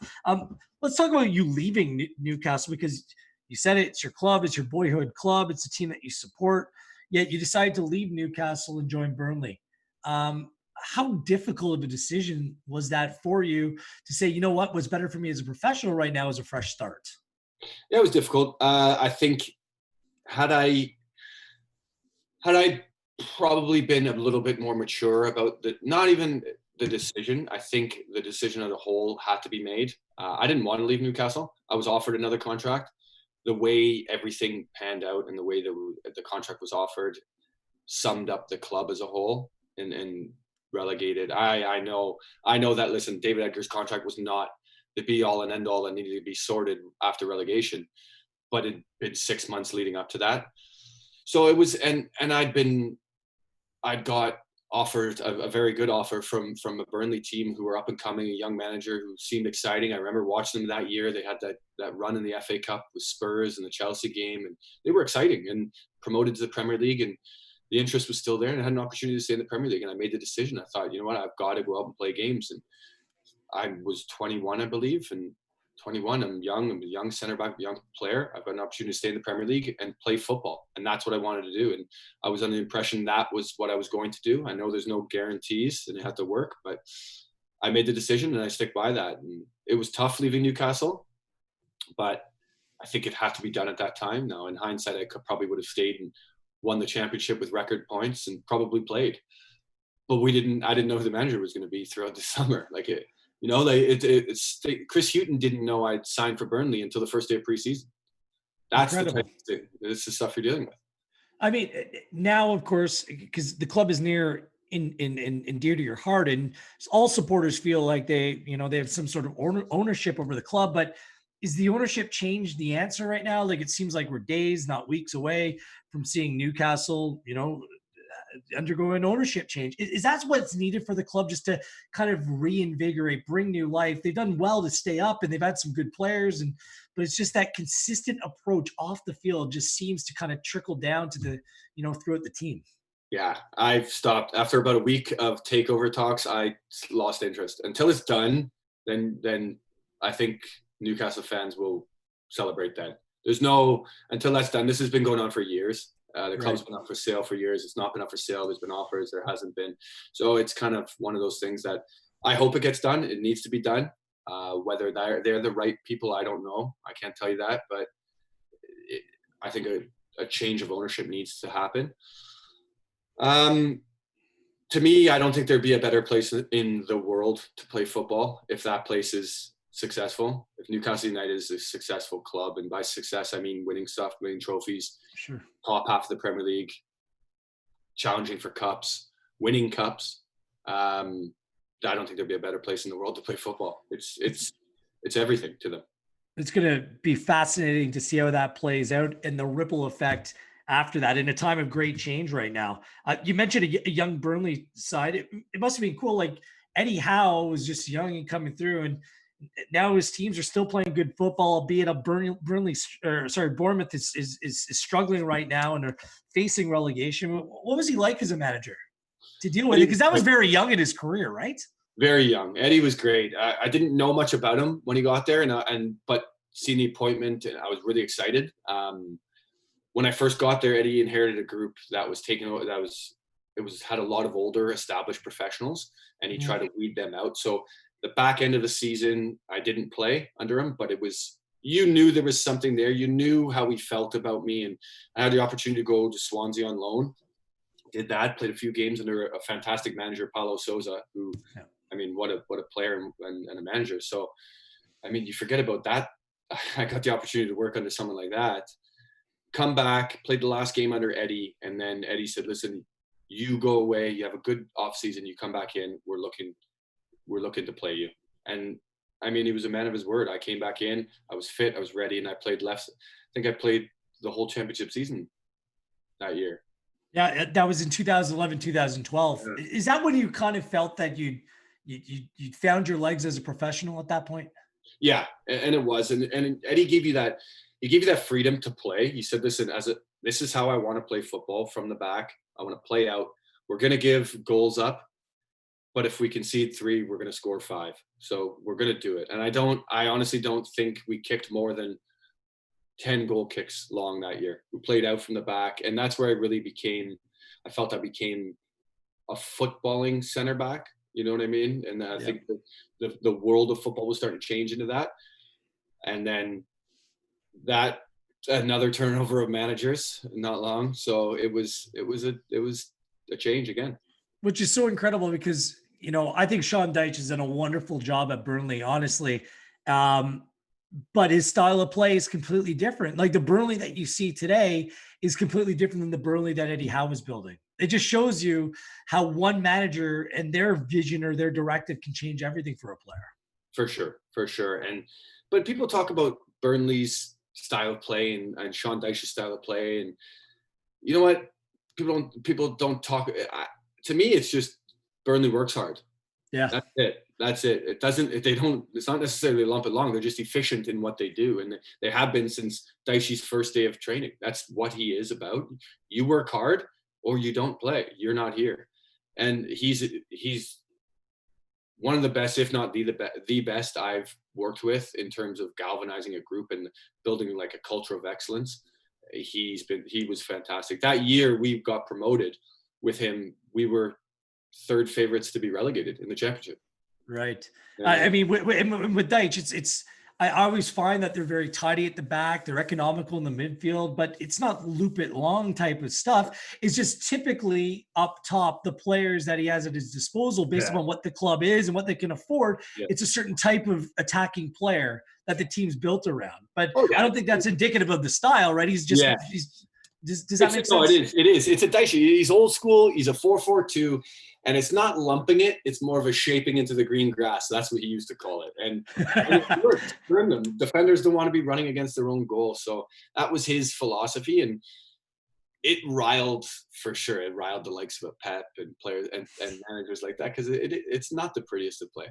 Speaker 1: Let's talk about you leaving Newcastle, because you said it's your club, it's your boyhood club, it's a team that you support. Yet you decided to leave Newcastle and join Burnley. How difficult of a decision was that for you to say, you know what, what's better for me as a professional right now is a fresh start?
Speaker 2: Yeah, it was difficult. I think had I had I probably been a little bit more mature about not even the decision. I think the decision as a whole had to be made. I didn't want to leave Newcastle. I was offered another contract. The way everything panned out and the way that the contract was offered summed up the club as a whole and relegated. I know that. Listen, David Edgar's contract was not the be all and end all that needed to be sorted after relegation, but it'd been 6 months leading up to that. So it was, and I'd got offered a very good offer from a Burnley team who were up and coming, a young manager who seemed exciting. I remember watching them that year. They had that run in the FA Cup with Spurs and the Chelsea game, and they were exciting and promoted to the Premier League, and the interest was still there, and I had an opportunity to stay in the Premier League. And I made the decision. I thought, you know what, I've got to go out and play games. And I was 21, I believe, and 21, I'm young. I'm a young center back, a young player. I've got an opportunity to stay in the Premier League and play football. And that's what I wanted to do. And I was under the impression that was what I was going to do. I know there's no guarantees and it had to work, but I made the decision and I stick by that. And it was tough leaving Newcastle, but I think it had to be done at that time. Now, in hindsight, I probably would have stayed and won the championship with record points and probably played. But I didn't know who the manager was going to be throughout the summer. Chris Hughton didn't know I'd signed for Burnley until the first day of preseason. That's
Speaker 1: Incredible.
Speaker 2: This is the stuff you're dealing with.
Speaker 1: I mean, now, of course, because the club is near in dear to your heart, and all supporters feel like they have some sort of ownership over the club. But is the ownership change the answer right now? Like, it seems like we're days, not weeks away from seeing Newcastle, undergo an ownership change. Is that what's needed for the club, just to kind of reinvigorate, bring new life? They've done well to stay up, and they've had some good players, but it's just that consistent approach off the field just seems to kind of trickle down to the, throughout the team.
Speaker 2: Yeah, I've stopped after about a week of takeover talks. I lost interest until it's done. Then I think Newcastle fans will celebrate that. Until that's done. This has been going on for years. The club's been up for sale for years. It's not been up for sale. There's been offers. There hasn't been. So it's kind of one of those things that I hope it gets done. It needs to be done. Whether they're the right people, I don't know. I can't tell you that. But I think a change of ownership needs to happen. To me, I don't think there'd be a better place in the world to play football if that place is successful. If Newcastle United is a successful club, and by success I mean winning stuff, winning trophies,
Speaker 1: Sure,
Speaker 2: top half of the Premier League, challenging for cups, winning cups. I don't think there'd be a better place in the world to play football. It's everything to them.
Speaker 1: it's going to be fascinating to see how that plays out and the ripple effect after that, in a time of great change right now. You mentioned a young Burnley side. It must have been cool. Like, Eddie Howe was just young and coming through, and now his teams are still playing good football, albeit Bournemouth is struggling right now and are facing relegation. What was he like as a manager to deal with it? Because that was very young in his career, right?
Speaker 2: Very young. Eddie was great. I didn't know much about him when he got there, but seeing the appointment, and I was really excited. When I first got there, Eddie inherited a group that was taken over. Had a lot of older established professionals, and he tried to weed them out. So the back end of the season, I didn't play under him, but you knew there was something there. You knew how he felt about me, and I had the opportunity to go to Swansea on loan. Did that, played a few games under a fantastic manager, Paulo Sousa, who, I mean, what a player and a manager. So I mean, you forget about that. I got the opportunity to work under someone like that. Come back, played the last game under Eddie, and then Eddie said, "Listen, you go away. You have a good off season. You come back in. We're looking to play you." And I mean, he was a man of his word. I came back in. I was fit. I was ready, and I played left. I think I played the whole championship season that year.
Speaker 1: Yeah, that was in 2011, 2012.
Speaker 2: Yeah.
Speaker 1: Is that when you kind of felt that you found your legs as a professional at that point?
Speaker 2: Yeah, and it was. And Eddie gave you that. He gave you that freedom to play. He said, "Listen, this is how I want to play football from the back. I want to play out. We're going to give goals up, but if we concede 3, we're going to score 5. So we're going to do it." And I honestly don't think we kicked more than 10 goal kicks long that year. We played out from the back, and that's where I felt I became a footballing center back. You know what I mean? And I think the world of football was starting to change into that. And then that another turnover of managers, not long. So it was a change again.
Speaker 1: Which is so incredible because, I think Sean Dyche has done a wonderful job at Burnley, honestly. But his style of play is completely different. Like the Burnley that you see today is completely different than the Burnley that Eddie Howe was building. It just shows you how one manager and their vision or their directive can change everything for a player.
Speaker 2: For sure. But people talk about Burnley's style of play and Sean Dyche's style of play, and you know what? People don't talk. To me, it's just Burnley works hard.
Speaker 1: Yeah,
Speaker 2: that's it. It's not necessarily lump it long. They're just efficient in what they do, and they have been since Dyche's first day of training. That's what he is about. You work hard, or you don't play. You're not here, and he's one of the best, if not the best I've worked with in terms of galvanizing a group and building like a culture of excellence. He was fantastic. That year we got promoted with him. We were third favorites to be relegated in the championship.
Speaker 1: Right. I mean, with Dyche, I always find that they're very tidy at the back. They're economical in the midfield, but it's not loop it long type of stuff. It's just typically up top, the players that he has at his disposal based upon what the club is and what they can afford. Yeah. It's a certain type of attacking player that the team's built around. But I don't think that's indicative of the style, right? Does that make sense?
Speaker 2: No, it is. It's a Dyche. He's old school. He's a 4-4-2. And it's not lumping it. It's more of a shaping into the green grass. That's what he used to call it. And it works for them. Defenders don't want to be running against their own goal. So that was his philosophy. And it riled, for sure. It riled the likes of a Pep and players and managers like that because it's not the prettiest to play.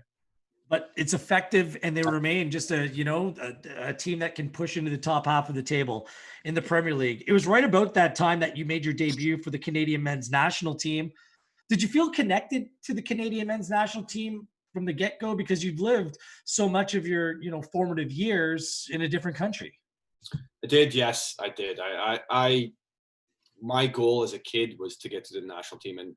Speaker 1: But it's effective, and they remain just a team that can push into the top half of the table in the Premier League. It was right about that time that you made your debut for the Canadian men's national team. Did you feel connected to the Canadian men's national team from the get-go because you've lived so much of your, formative years in a different country?
Speaker 2: I did. Yes, I did. My goal as a kid was to get to the national team. And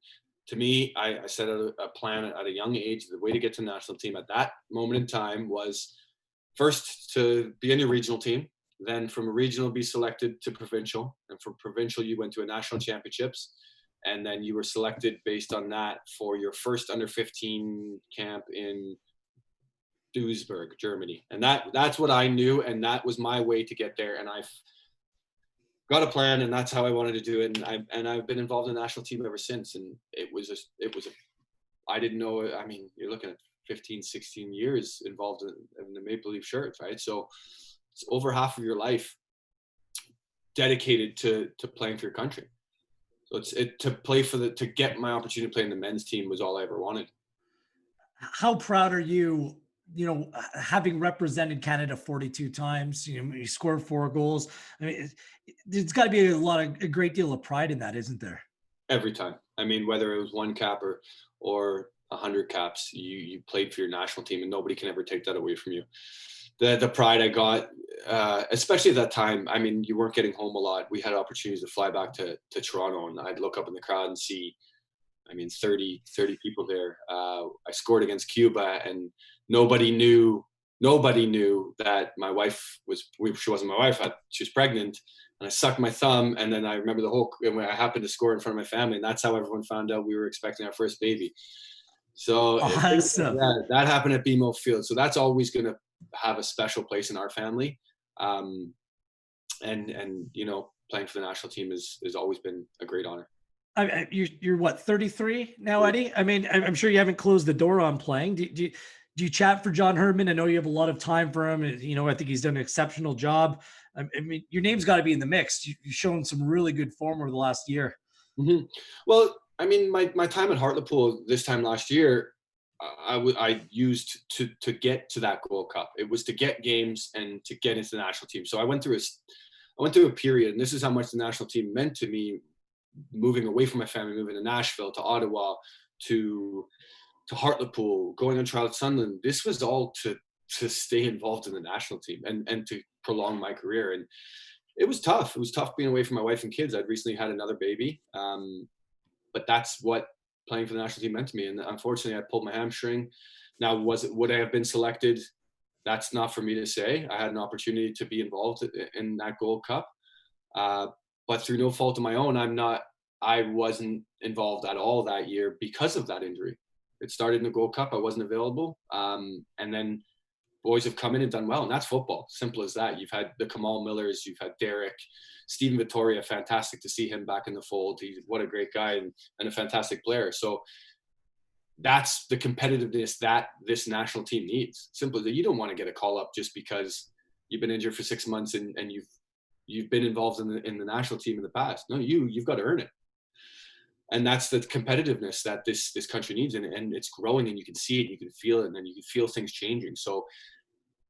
Speaker 2: to me, I set a plan at a young age. The way to get to the national team at that moment in time was first to be in your regional team, then from a regional be selected to provincial. And from provincial, you went to a national championships. And then you were selected based on that for your first under-15 camp in Duisburg, Germany. And that's what I knew, and that was my way to get there. And I've got a plan, and that's how I wanted to do it. And I've been involved in the national team ever since. And I didn't know. I mean, you're looking at 15, 16 years involved in the Maple Leaf shirts, right? So it's over half of your life dedicated to playing for your country. So to get my opportunity to play in the men's team was all I ever wanted.
Speaker 1: How proud are you, having represented Canada 42 times, you scored 4 goals. I mean, there's got to be a great deal of pride in that, isn't there?
Speaker 2: Every time. I mean, whether it was 1 cap or 100 caps, you played for your national team, and nobody can ever take that away from you. The pride I got, especially at that time, I mean, you weren't getting home a lot. We had opportunities to fly back to Toronto, and I'd look up in the crowd and see, 30 people there. I scored against Cuba, and nobody knew that my wife she wasn't my wife. She was pregnant, and I sucked my thumb. And then I remember I happened to score in front of my family, and that's how everyone found out we were expecting our first baby. So
Speaker 1: awesome.
Speaker 2: that happened at BMO Field. So that's always going to have a special place in our family. And you know, playing for the national team has always been a great honor.
Speaker 1: You're what, 33 now, Eddie? I mean, I'm sure you haven't closed the door on playing. Do you chat for John Herdman? I know you have a lot of time for him. You know, I think he's done an exceptional job. I mean, your name's got to be in the mix. You've shown some really good form over the last year.
Speaker 2: Mm-hmm. Well, I mean, my time at Hartlepool this time last year, I used to get to that Gold Cup. It was to get games and to get into the national team. So I went through a period, and this is how much the national team meant to me, moving away from my family, moving to Nashville, to Ottawa, to Hartlepool, going on trial at Sunderland. This was all to stay involved in the national team and to prolong my career. And it was tough. It was tough being away from my wife and kids. I'd recently had another baby. But that's what playing for the national team meant to me. And unfortunately, I pulled my hamstring. Now, would I have been selected? That's not for me to say. I had an opportunity to be involved in that Gold Cup. But through no fault of my own, I wasn't involved at all that year because of that injury. It started in the Gold Cup. I wasn't available. And then boys have come in and done well. And that's football. Simple as that. You've had the Kamal Millers. You've had Derek. Stephen Vittoria, fantastic to see him back in the fold. What a great guy and a fantastic player. So that's the competitiveness that this national team needs. Simply that you don't want to get a call up just because you've been injured for 6 months and you've been involved in the national team in the past. No, you've got to earn it. And that's the competitiveness that this country needs, and it's growing, and you can see it, you can feel it, and then you can feel things changing. So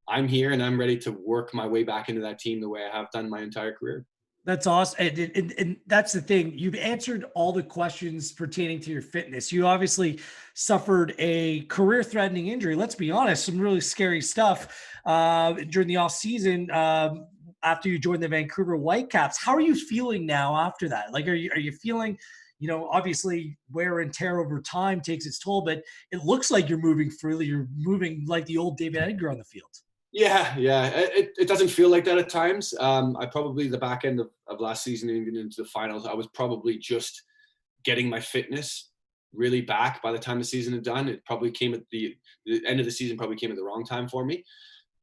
Speaker 2: I'm here, and I'm ready to work my way back into that team the way I have done my entire career.
Speaker 1: That's awesome. And that's the thing. You've answered all the questions pertaining to your fitness. You obviously suffered a career-threatening injury. Let's be honest, some really scary stuff during the off season after you joined the Vancouver Whitecaps. How are you feeling now after that? Like, are you feeling, you know, obviously wear and tear over time takes its toll, but it looks like you're moving freely. You're moving like the old David Edgar on the field.
Speaker 2: Yeah. It doesn't feel like that at times. I probably the back end of last season, even into the finals, I was probably just getting my fitness really back by the time the season had done. It probably came at the end of the season, probably came at the wrong time for me.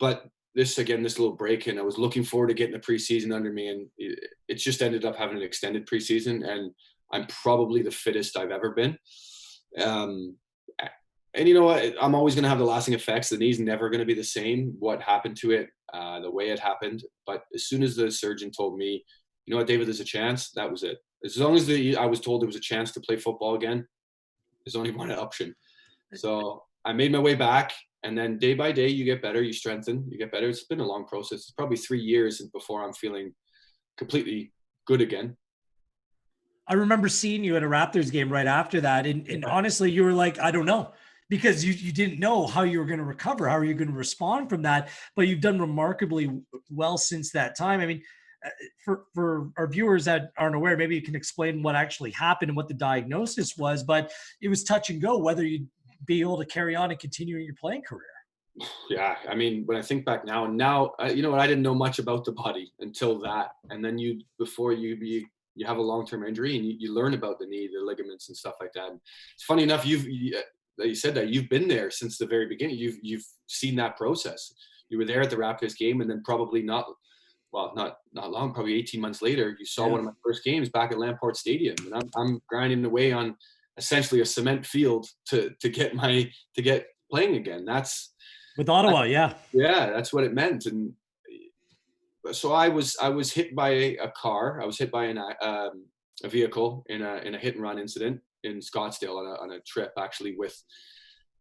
Speaker 2: But this little break, and I was looking forward to getting the preseason under me, and it's just ended up having an extended preseason, and I'm probably the fittest I've ever been. And you know what? I'm always going to have the lasting effects. The knee's never going to be the same. What happened to it, the way it happened. But as soon as the surgeon told me, you know what, David, there's a chance, that was it. As long as I was told there was a chance to play football again, there's only one option. So I made my way back. And then day by day, you get better, you strengthen, you get better. It's been a long process. It's probably 3 years before I'm feeling completely good again.
Speaker 1: I remember seeing you at a Raptors game right after that. And honestly, you were like, I don't know. Because you didn't know how you were going to recover, how are you going to respond from that, but you've done remarkably well since that time. I mean, for our viewers that aren't aware, maybe you can explain what actually happened and what the diagnosis was, but it was touch and go whether you'd be able to carry on and continue your playing career.
Speaker 2: Yeah, I mean, when I think back now, you know what, I didn't know much about the body until that, and then before you have a long-term injury and you learn about the knee, the ligaments and stuff like that. And it's funny enough, you said that you've been there since the very beginning. You've seen that process. You were there at the Raptors game, and then probably not long, probably 18 months later, you saw one of my first games back at Lamport Stadium, and I'm grinding away on essentially a cement field to get playing again. That's
Speaker 1: with Ottawa, yeah,
Speaker 2: that's what it meant. And so I was hit by a car. I was hit by a vehicle in a hit and run incident in Scottsdale on a trip, actually, with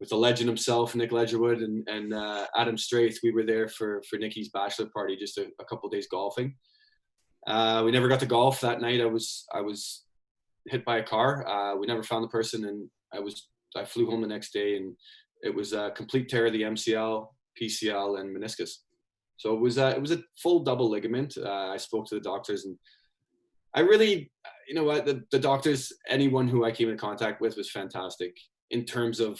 Speaker 2: the legend himself, Nick Ledgerwood, and Adam Straith. We were there for Nicky's bachelor party, just a couple of days golfing. We never got to golf that night. I was hit by a car. We never found the person, and I flew home the next day, and it was a complete tear of the MCL, PCL, and meniscus. So it was a full double ligament. I spoke to the doctors, and I really, you know what, the doctors, anyone who I came in contact with was fantastic in terms of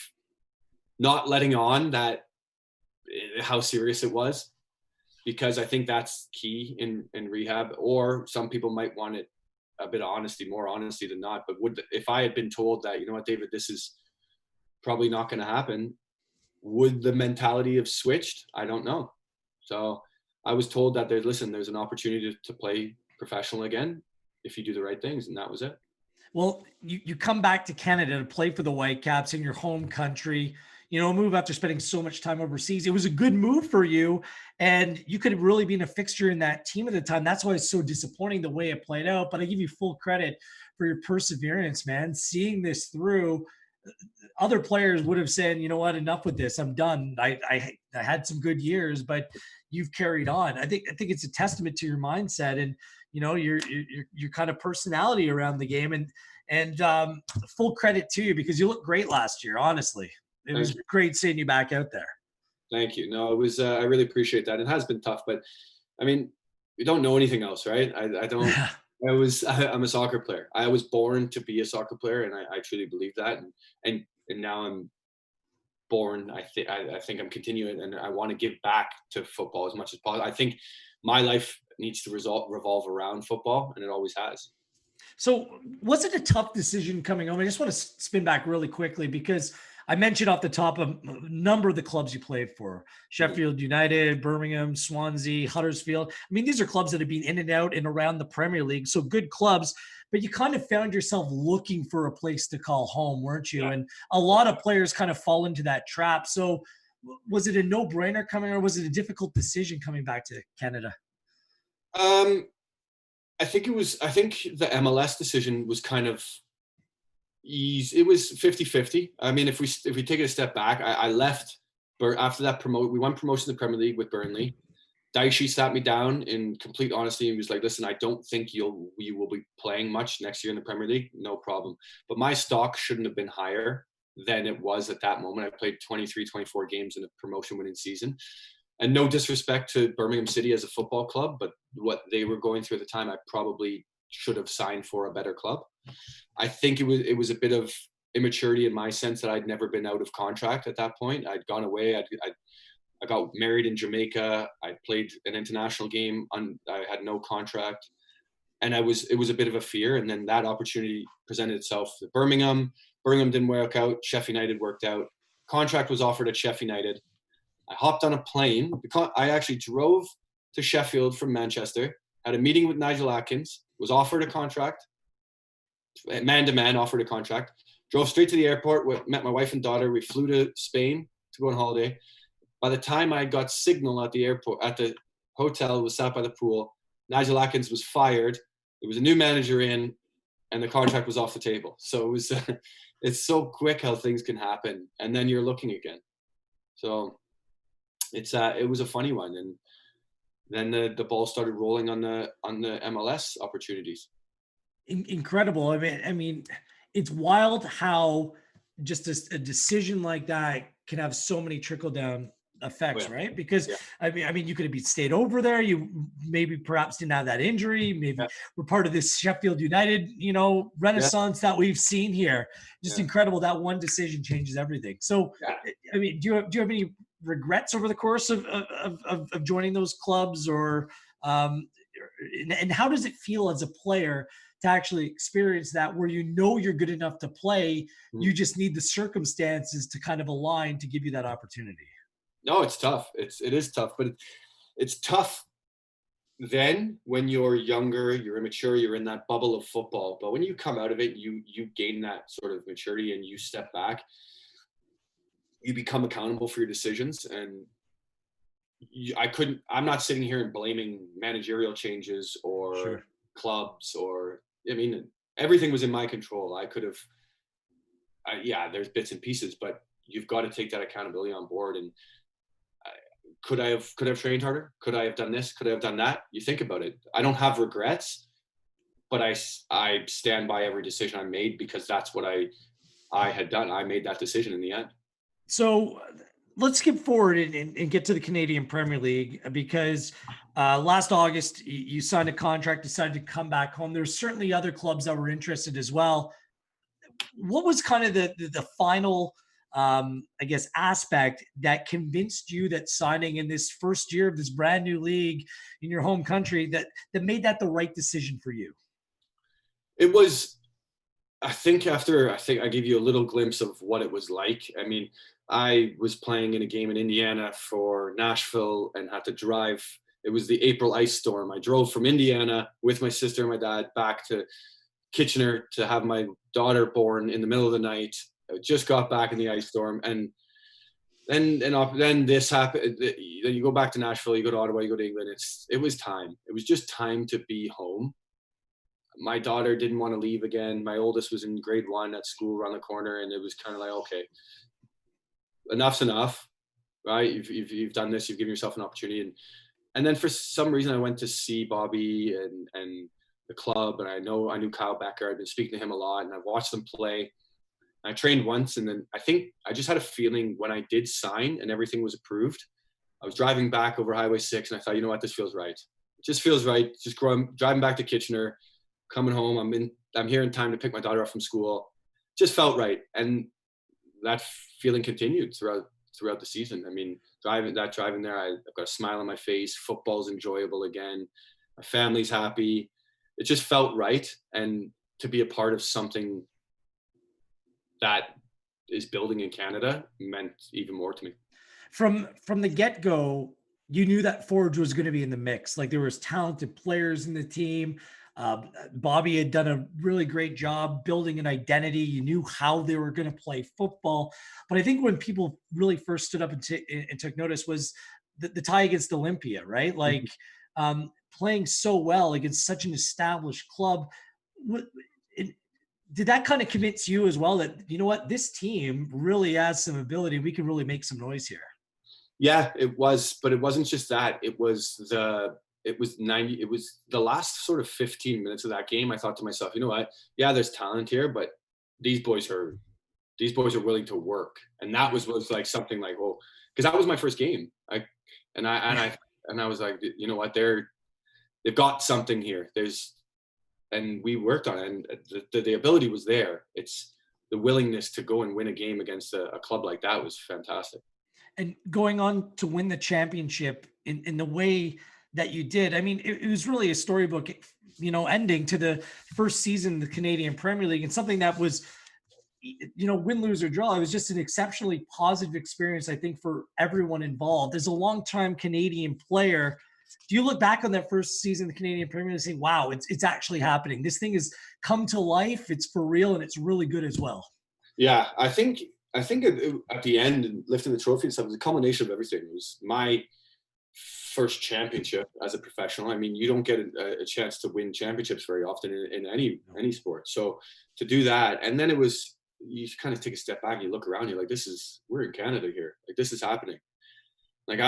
Speaker 2: not letting on that how serious it was, because I think that's key in rehab. Or some people might want it a bit of honesty, more honesty than not. But if I had been told that, you know what, David, this is probably not going to happen, would the mentality have switched? I don't know. So I was told that there's an opportunity to play professional again if you do the right things, and that was it.
Speaker 1: Well, you come back to Canada to play for the Whitecaps in your home country, a move after spending so much time overseas. It was a good move for you, and you could have really been a fixture in that team at the time. That's why it's so disappointing the way it played out. But I give you full credit for your perseverance, man. Seeing this through, other players would have said, you know what, enough with this. I'm done. I had some good years, but you've carried on. I think it's a testament to your mindset and your kind of personality around the game, and full credit to you because you looked great last year. Honestly, it was great seeing you back out there.
Speaker 2: Thank you. No, it was. I really appreciate that. It has been tough, but I mean, you don't know anything else, right? I don't. I'm a soccer player. I was born to be a soccer player, and I truly believe that. And now I'm born. I think I'm continuing, and I want to give back to football as much as possible. I think my life needs to revolve around football, and it always has.
Speaker 1: So was it a tough decision coming home? I just want to spin back really quickly because I mentioned off the top a number of the clubs you played for: Sheffield United, Birmingham, Swansea, Huddersfield. I mean, these are clubs that have been in and out and around the Premier League, so good clubs. But you kind of found yourself looking for a place to call home, weren't you? Yeah. And a lot of players kind of fall into that trap. So was it a no-brainer coming, or was it a difficult decision coming back to Canada?
Speaker 2: I think the MLS decision was kind of easy. It was 50-50. I mean, if we take it a step back, I left after that we won promotion to the Premier League with Burnley. Daishi sat me down in complete honesty and was like, listen, I don't think you will be playing much next year in the Premier League. No problem. But my stock shouldn't have been higher than it was at that moment. I played 23, 24 games in a promotion winning season. And no disrespect to Birmingham City as a football club, but what they were going through at the time, I probably should have signed for a better club. I think it was a bit of immaturity in my sense that I'd never been out of contract at that point. I'd gone away. I got married in Jamaica. I played an international game. I had no contract. And it was a bit of a fear. And then that opportunity presented itself to Birmingham. Birmingham didn't work out. Sheffield United worked out. Contract was offered at Sheffield United. I hopped on a plane. I actually drove to Sheffield from Manchester, had a meeting with Nigel Atkins, was offered a contract, man-to-man offered a contract, drove straight to the airport, met my wife and daughter. We flew to Spain to go on holiday. By the time I got signal at the airport, at the hotel, was sat by the pool, Nigel Atkins was fired. There was a new manager in, and the contract was off the table. So it was, it's so quick how things can happen, and then you're looking again. So it was a funny one, and then the ball started rolling on the MLS opportunities.
Speaker 1: Incredible. I mean, it's wild how just a decision like that can have so many trickle down effects, right? Because I mean, you could have stayed over there. You maybe perhaps didn't have that injury. Maybe we're part of this Sheffield United, renaissance that we've seen here. Just incredible that one decision changes everything. So, I mean, do you have any regrets over the course of joining those clubs, or and how does it feel as a player to actually experience that, where you're good enough to play, you just need the circumstances to kind of align to give you that opportunity?
Speaker 2: No, it's tough. It is tough, but it's tough then when you're younger, you're immature, you're in that bubble of football. But when you come out of it, you gain that sort of maturity and you step back. You become accountable for your decisions, and I'm not sitting here and blaming managerial changes or clubs, or I mean, everything was in my control. I could have, there's bits and pieces, but you've got to take that accountability on board. And could I have trained harder? Could I have done this? Could I have done that? You think about it. I don't have regrets, but I stand by every decision I made because that's what I had done. I made that decision in the end.
Speaker 1: So let's skip forward and get to the Canadian Premier League, because last August you signed a contract, decided to come back home. There's certainly other clubs that were interested as well. What was kind of the final, I guess, aspect that convinced you that signing in this first year of this brand new league in your home country, that made that the right decision for you?
Speaker 2: It was I think I gave you a little glimpse of what it was like. I mean, I was playing in a game in Indiana for Nashville and had to drive. It was the April ice storm. I drove from Indiana with my sister and my dad back to Kitchener to have my daughter born in the middle of the night. I just got back in the ice storm, and then this happened. Then you go back to Nashville, you go to Ottawa, you go to England. It was time. It was just time to be home. My daughter didn't want to leave again. My oldest was in grade 1 at school around the corner, and it was kind of like, okay, enough's enough, right? You've done this. You've given yourself an opportunity, and then for some reason I went to see Bobby and the club, and I knew Kyle Becker. I'd been speaking to him a lot, and I watched them play. I trained once, and then I think I just had a feeling when I did sign and everything was approved. I was driving back over Highway 6, and I thought, you know what, this feels right. It just feels right. Just driving back to Kitchener, coming home. I'm here in time to pick my daughter up from school. Just felt right, and that feeling continued throughout the season. I mean, driving there, I've got a smile on my face. Football's enjoyable again. My family's happy. It just felt right, and to be a part of something that is building in Canada meant even more to me.
Speaker 1: From the get-go, you knew that Forge was going to be in the mix. Like, there was talented players in the team. Bobby had done a really great job building an identity. You knew how they were going to play football. But I think when people really first stood up and took notice was the tie against Olympia, right? Like, playing so well against such an established club. Did that kind of convince you as well that, you know what, this team really has some ability. We can really make some noise here?
Speaker 2: Yeah, it was, but it wasn't just that. It was the last sort of 15 minutes of that game. I thought to myself, you know what? Yeah, there's talent here, but these boys are willing to work. And that was like something like, oh, because that was my first game. I was like, you know what? They've got something here. And we worked on it, and the ability was there. It's the willingness to go and win a game against a club like that was fantastic.
Speaker 1: And going on to win the championship in the way that you did, I mean, it was really a storybook, ending to the first season in the Canadian Premier League, and something that was, win, lose, or draw. It was just an exceptionally positive experience, I think, for everyone involved. As a longtime Canadian player, do you look back on that first season of the Canadian Premier League and say, wow, it's actually happening? This thing has come to life. It's for real, and it's really good as well.
Speaker 2: Yeah, I think at the end, and lifting the trophy and stuff, it was a culmination of everything. It was my first championship as a professional. I mean, you don't get a chance to win championships very often in any sport. So to do that, and then you kind of take a step back and you look around, you're like, we're in Canada here. Like, this is happening. Like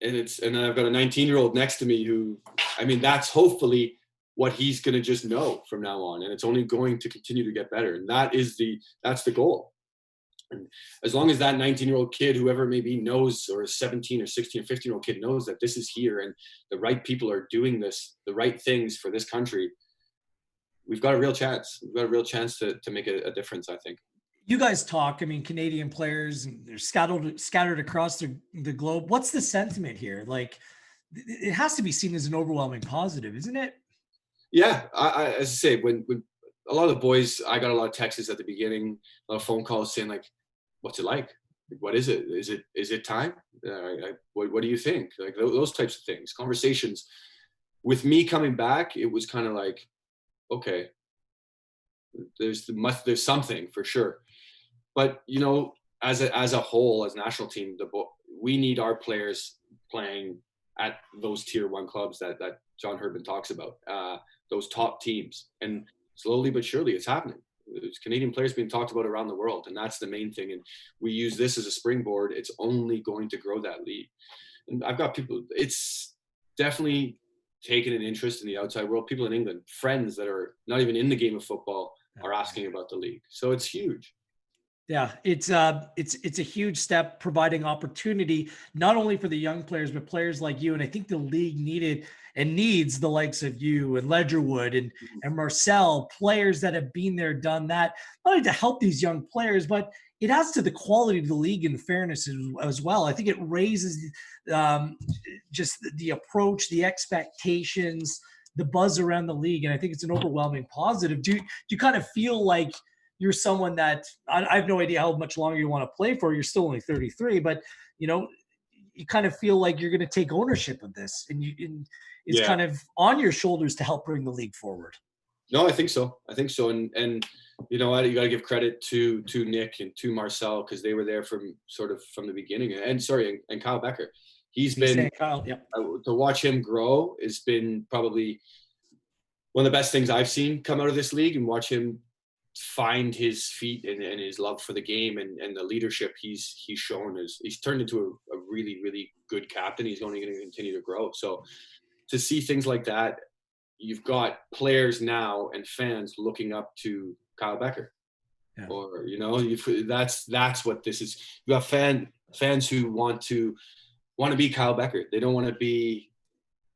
Speaker 2: and then I've got a 19-year-old next to me who, I mean, that's hopefully what he's going to just know from now on. And it's only going to continue to get better. And that's the goal. And as long as that 19-year-old kid, whoever it may be, knows, or a 17 or 16 or 15-year-old kid knows that this is here and the right people are doing this, the right things for this country, we've got a real chance. We've got a real chance to make a difference, I think.
Speaker 1: You guys talk, I mean, Canadian players, and they're scattered across the globe. What's the sentiment here? Like, it has to be seen as an overwhelming positive, isn't it?
Speaker 2: Yeah, as I say, when a lot of the boys, I got a lot of texts at the beginning, a lot of phone calls saying, like, what's it like? What is it? Is it time? What do you think? Like, those types of things, conversations. With me coming back, it was kind of like, okay, there's something for sure. But, as a whole, as a national team, we need our players playing at those tier 1 clubs that John Herdman talks about, those top teams. And slowly but surely it's happening. There's Canadian players being talked about around the world, and that's the main thing. And we use this as a springboard. It's only going to grow that league. And I've got people, it's definitely taken an interest in the outside world. People in England, friends that are not even in the game of football, are asking about the league. So it's huge.
Speaker 1: Yeah, it's a huge step, providing opportunity not only for the young players, but players like you. And I think the league needed and needs the likes of you and Ledgerwood and Marcel, players that have been there, done that, not only to help these young players, but it adds to the quality of the league and fairness as well. I think it raises just the approach, the expectations, the buzz around the league, and I think it's an overwhelming positive. Do you kind of feel like you're someone that I have no idea how much longer you want to play for? You're still only 33, but you know, you kind of feel like you're going to take ownership of this, and it's
Speaker 2: Yeah.
Speaker 1: kind of on your shoulders to help bring the league forward.
Speaker 2: No, I think so. And you know what? You got to give credit to Nick and to Marcel, because they were there from the beginning. And Kyle Becker. He's been
Speaker 1: Kyle, yeah.
Speaker 2: To watch him grow has been probably one of the best things I've seen come out of this league, and watch him find his feet and his love for the game and the leadership he's shown. He's turned into a really, really good captain. He's only going to continue to grow. So to see things like that, you've got players now and fans looking up to Kyle Becker. Yeah. Or, you know, that's what this is. You got fans who want to be Kyle Becker. They don't want to be,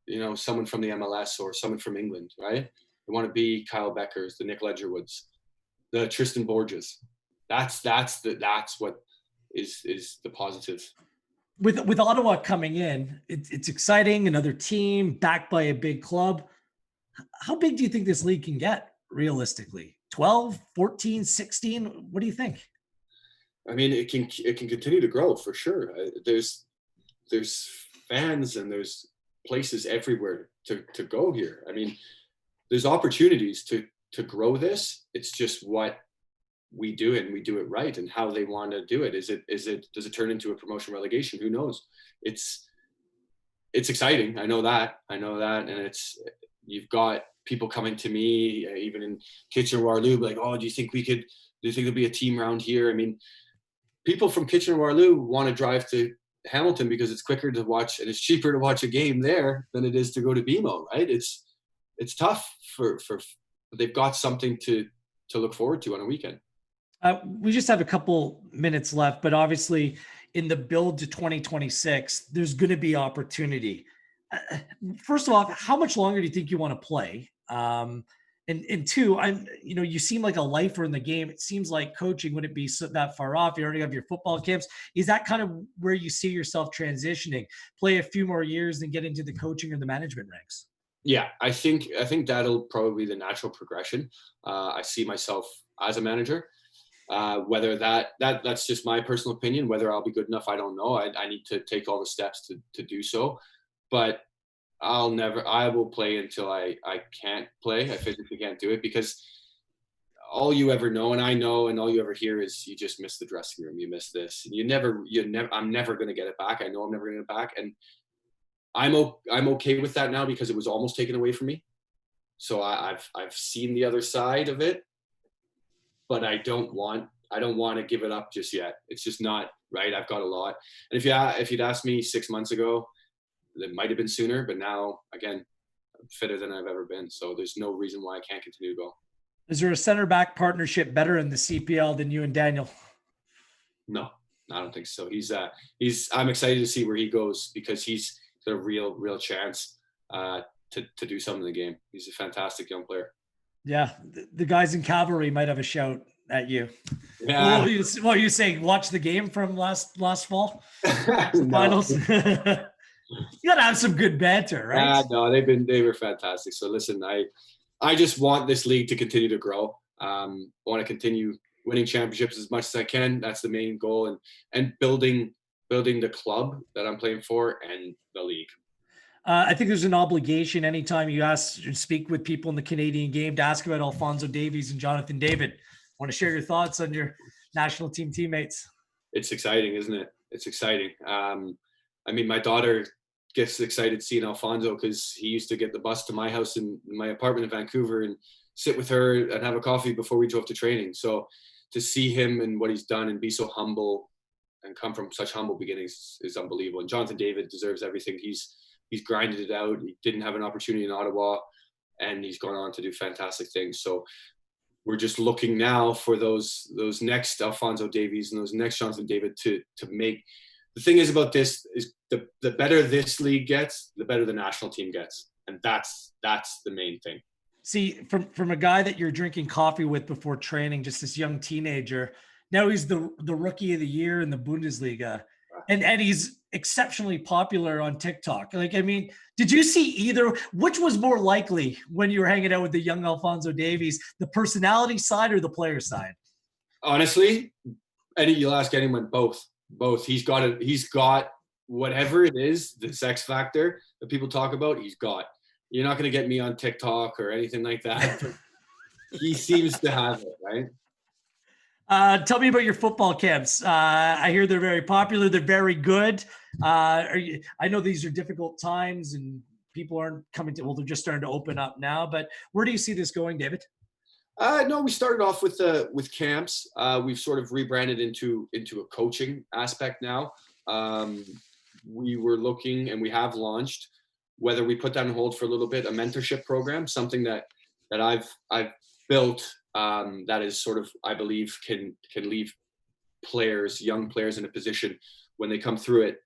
Speaker 2: you know, someone from the MLS or someone from England, right? They want to be Kyle Beckers, the Nick Ledgerwoods, the Tristan Borges. That's what is the positive.
Speaker 1: With Ottawa coming in, it's exciting. Another team backed by a big club. How big do you think this league can get realistically? 12, 14, 16? What do you think?
Speaker 2: I mean, it can continue to grow for sure. There's fans and there's places everywhere to go here. I mean, there's opportunities to grow this. It's just what we do, and we do it right, and how they want to do it. Does it turn into a promotion relegation? Who knows? It's exciting. I know that. And you've got people coming to me, even in Kitchener-Waterloo, like, oh, do you think there'll be a team around here? I mean, people from Kitchener-Waterloo want to drive to Hamilton because it's quicker to watch and it's cheaper to watch a game there than it is to go to BMO, right? It's tough for they've got something to look forward to on a weekend.
Speaker 1: We just have a couple minutes left, but obviously in the build to 2026, there's going to be opportunity. First of all, how much longer do you think you want to play? And two, you seem like a lifer in the game. It seems like coaching wouldn't be that far off. You already have your football camps. Is that kind of where you see yourself transitioning? Play a few more years and get into the coaching or the management ranks?
Speaker 2: Yeah, I think that'll probably be the natural progression. I see myself as a manager. Whether that's just my personal opinion. Whether I'll be good enough, I don't know. I need to take all the steps to do so. But I will play until I can't play. I physically can't do it, because all you ever know, and I know, and all you ever hear is you just miss the dressing room. You miss this. And I'm never going to get it back. I know I'm never going to get it back. And I'm okay with that now, because it was almost taken away from me. So I've seen the other side of it, but I don't want to give it up just yet. It's just not right. I've got a lot. And if you'd asked me 6 months ago, it might have been sooner, but now, again, I'm fitter than I've ever been. So there's no reason why I can't continue to go.
Speaker 1: Is there a center back partnership better in the CPL than you and Daniel?
Speaker 2: No, I don't think so. I'm excited to see where he goes, because he's got a real chance to do something in the game. He's a fantastic young player. Yeah.
Speaker 1: The guys in Cavalry might have a shout at you.
Speaker 2: Yeah.
Speaker 1: What are you saying? Watch the game from last fall? Finals? You gotta have some good banter, right?
Speaker 2: No, they were fantastic. So listen, I just want this league to continue to grow. I want to continue winning championships as much as I can. That's the main goal, and building the club that I'm playing for and the league.
Speaker 1: I think there's an obligation anytime you speak with people in the Canadian game to ask about Alphonso Davies and Jonathan David. Want to share your thoughts on your national team teammates?
Speaker 2: It's exciting, isn't it? It's exciting. I mean, my daughter gets excited seeing Alphonso, because he used to get the bus to my house in my apartment in Vancouver and sit with her and have a coffee before we drove to training. So to see him and what he's done and be so humble and come from such humble beginnings is unbelievable. And Jonathan David deserves everything. He's grinded it out. He didn't have an opportunity in Ottawa, and he's gone on to do fantastic things. So we're just looking now for those next Alphonso Davies and those next Jonathan David to make. The thing is about this is the better this league gets, the better the national team gets. And that's the main thing.
Speaker 1: See, from a guy that you're drinking coffee with before training, just this young teenager, now he's the rookie of the year in the Bundesliga. And he's exceptionally popular on TikTok. Like, I mean, did you see either? Which was more likely when you were hanging out with the young Alphonso Davies, the personality side or the player side?
Speaker 2: Honestly, you'll ask anyone, both. Both. He's got whatever it is, the sex factor that people talk about, he's got. You're not going to get me on TikTok or anything like that. He seems to have it, right?
Speaker 1: Tell me about your football camps. I hear they're very popular. They're very good. I know these are difficult times and people aren't coming to, well, they're just starting to open up now, but where do you see this going, David?
Speaker 2: No, we started off with camps. We've sort of rebranded into a coaching aspect now. We were looking, and we have launched, whether we put that on hold for a little bit, a mentorship program, something that I've built, that is sort of, I believe, can leave young players in a position when they come through it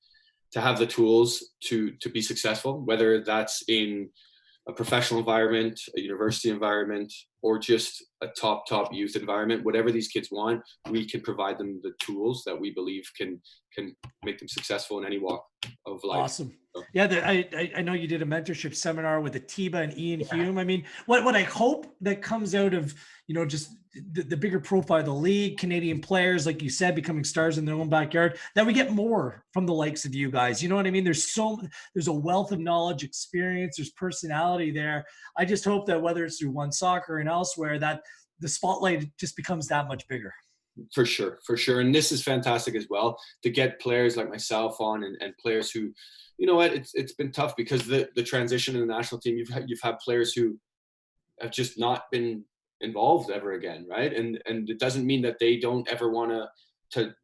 Speaker 2: to have the tools to be successful, whether that's in a professional environment, a university environment, or just a top youth environment. Whatever these kids want, we can provide them the tools that we believe can make them successful in any walk of life.
Speaker 1: Awesome. Yeah, I know you did a mentorship seminar with Atiba and Ian Hume. I mean, what I hope that comes out of, just the bigger profile of the league, Canadian players, like you said, becoming stars in their own backyard, that we get more from the likes of you guys. You know what I mean? There's a wealth of knowledge, experience, there's personality there. I just hope that whether it's through One Soccer and elsewhere, that the spotlight just becomes that much bigger.
Speaker 2: For sure. And this is fantastic as well, to get players like myself on and players who, you know what, it's been tough because the transition in the national team, you've had players who have just not been involved ever again, right? And it doesn't mean that they don't ever want to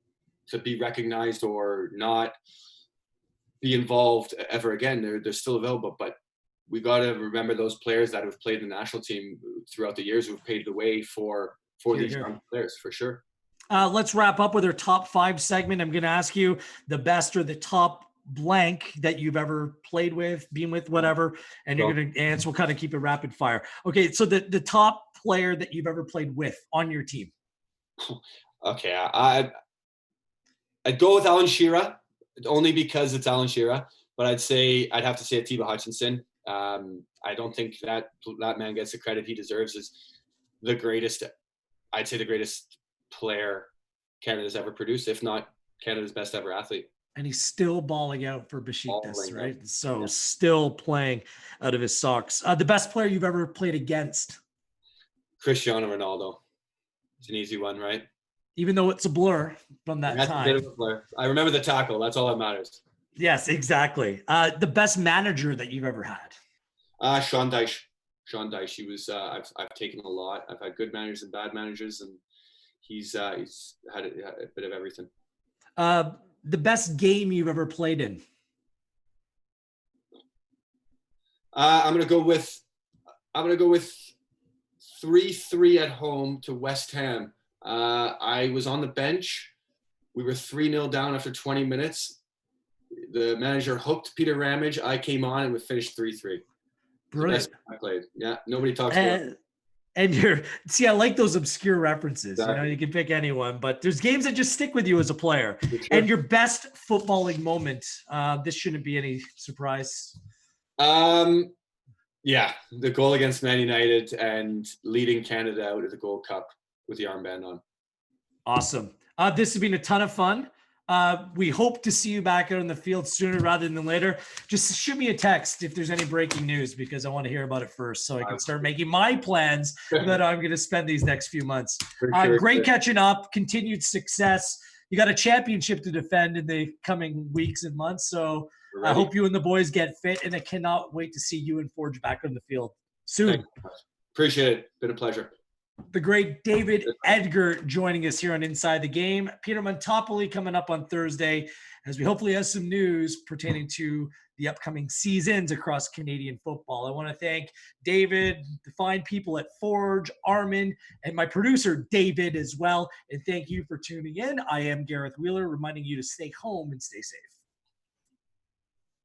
Speaker 2: be recognized or not be involved ever again. They're still available, but we got to remember those players that have played the national team throughout the years, who've paved the way for these young players, for sure.
Speaker 1: Let's wrap up with our top 5 segment. I'm going to ask you the best or the top blank that you've ever played with, been with, whatever, and you're going to answer. We'll kind of keep it rapid fire. Okay, so the top player that you've ever played with on your team.
Speaker 2: Okay, I'd go with Alan Shearer, only because it's Alan Shearer, but I'd have to say Atiba Hutchinson. I don't think that man gets the credit he deserves as the greatest. I'd say the greatest player Canada's ever produced, if not Canada's best ever athlete.
Speaker 1: And he's still balling out for Besiktas, right? So still playing out of his socks. The best player you've ever played against?
Speaker 2: Cristiano Ronaldo. It's an easy one, right?
Speaker 1: Even though it's a blur from that time.
Speaker 2: A bit of a blur. I remember the tackle. That's all that matters.
Speaker 1: Yes, exactly. The best manager that you've ever had?
Speaker 2: Sean Dyche. Sean Dyche. He was. I've taken a lot. I've had good managers and bad managers, and he's had a bit of everything.
Speaker 1: The best game you've ever played in?
Speaker 2: I'm gonna go with 3-3 at home to West Ham. I was on the bench. We were 3-0 down after 20 minutes. The manager hooked Peter Ramage. I came on and we finished 3-3.
Speaker 1: Brilliant.
Speaker 2: I played. Yeah, nobody talks about it.
Speaker 1: And I like those obscure references. Exactly. You can pick anyone, but there's games that just stick with you as a player. Sure. And your best footballing moment. This shouldn't be any surprise.
Speaker 2: Yeah, the goal against Man United and leading Canada out of the Gold Cup with the armband on.
Speaker 1: Awesome. This has been a ton of fun. We hope to see you back out in the field sooner rather than later. Just shoot me a text if there's any breaking news, because I want to hear about it first so I can start making my plans that I'm going to spend these next few months. Great catching up, continued success. You got a championship to defend in the coming weeks and months. So I hope you and the boys get fit, and I cannot wait to see you and Forge back on the field soon.
Speaker 2: Appreciate it. Been a pleasure.
Speaker 1: The great David Edgar joining us here on Inside the Game. Peter Montopoli coming up on Thursday, as we hopefully have some news pertaining to the upcoming seasons across Canadian football. I want to thank David, the fine people at Forge, Armin, and my producer, David, as well. And thank you for tuning in. I am Gareth Wheeler, reminding you to stay home and stay safe.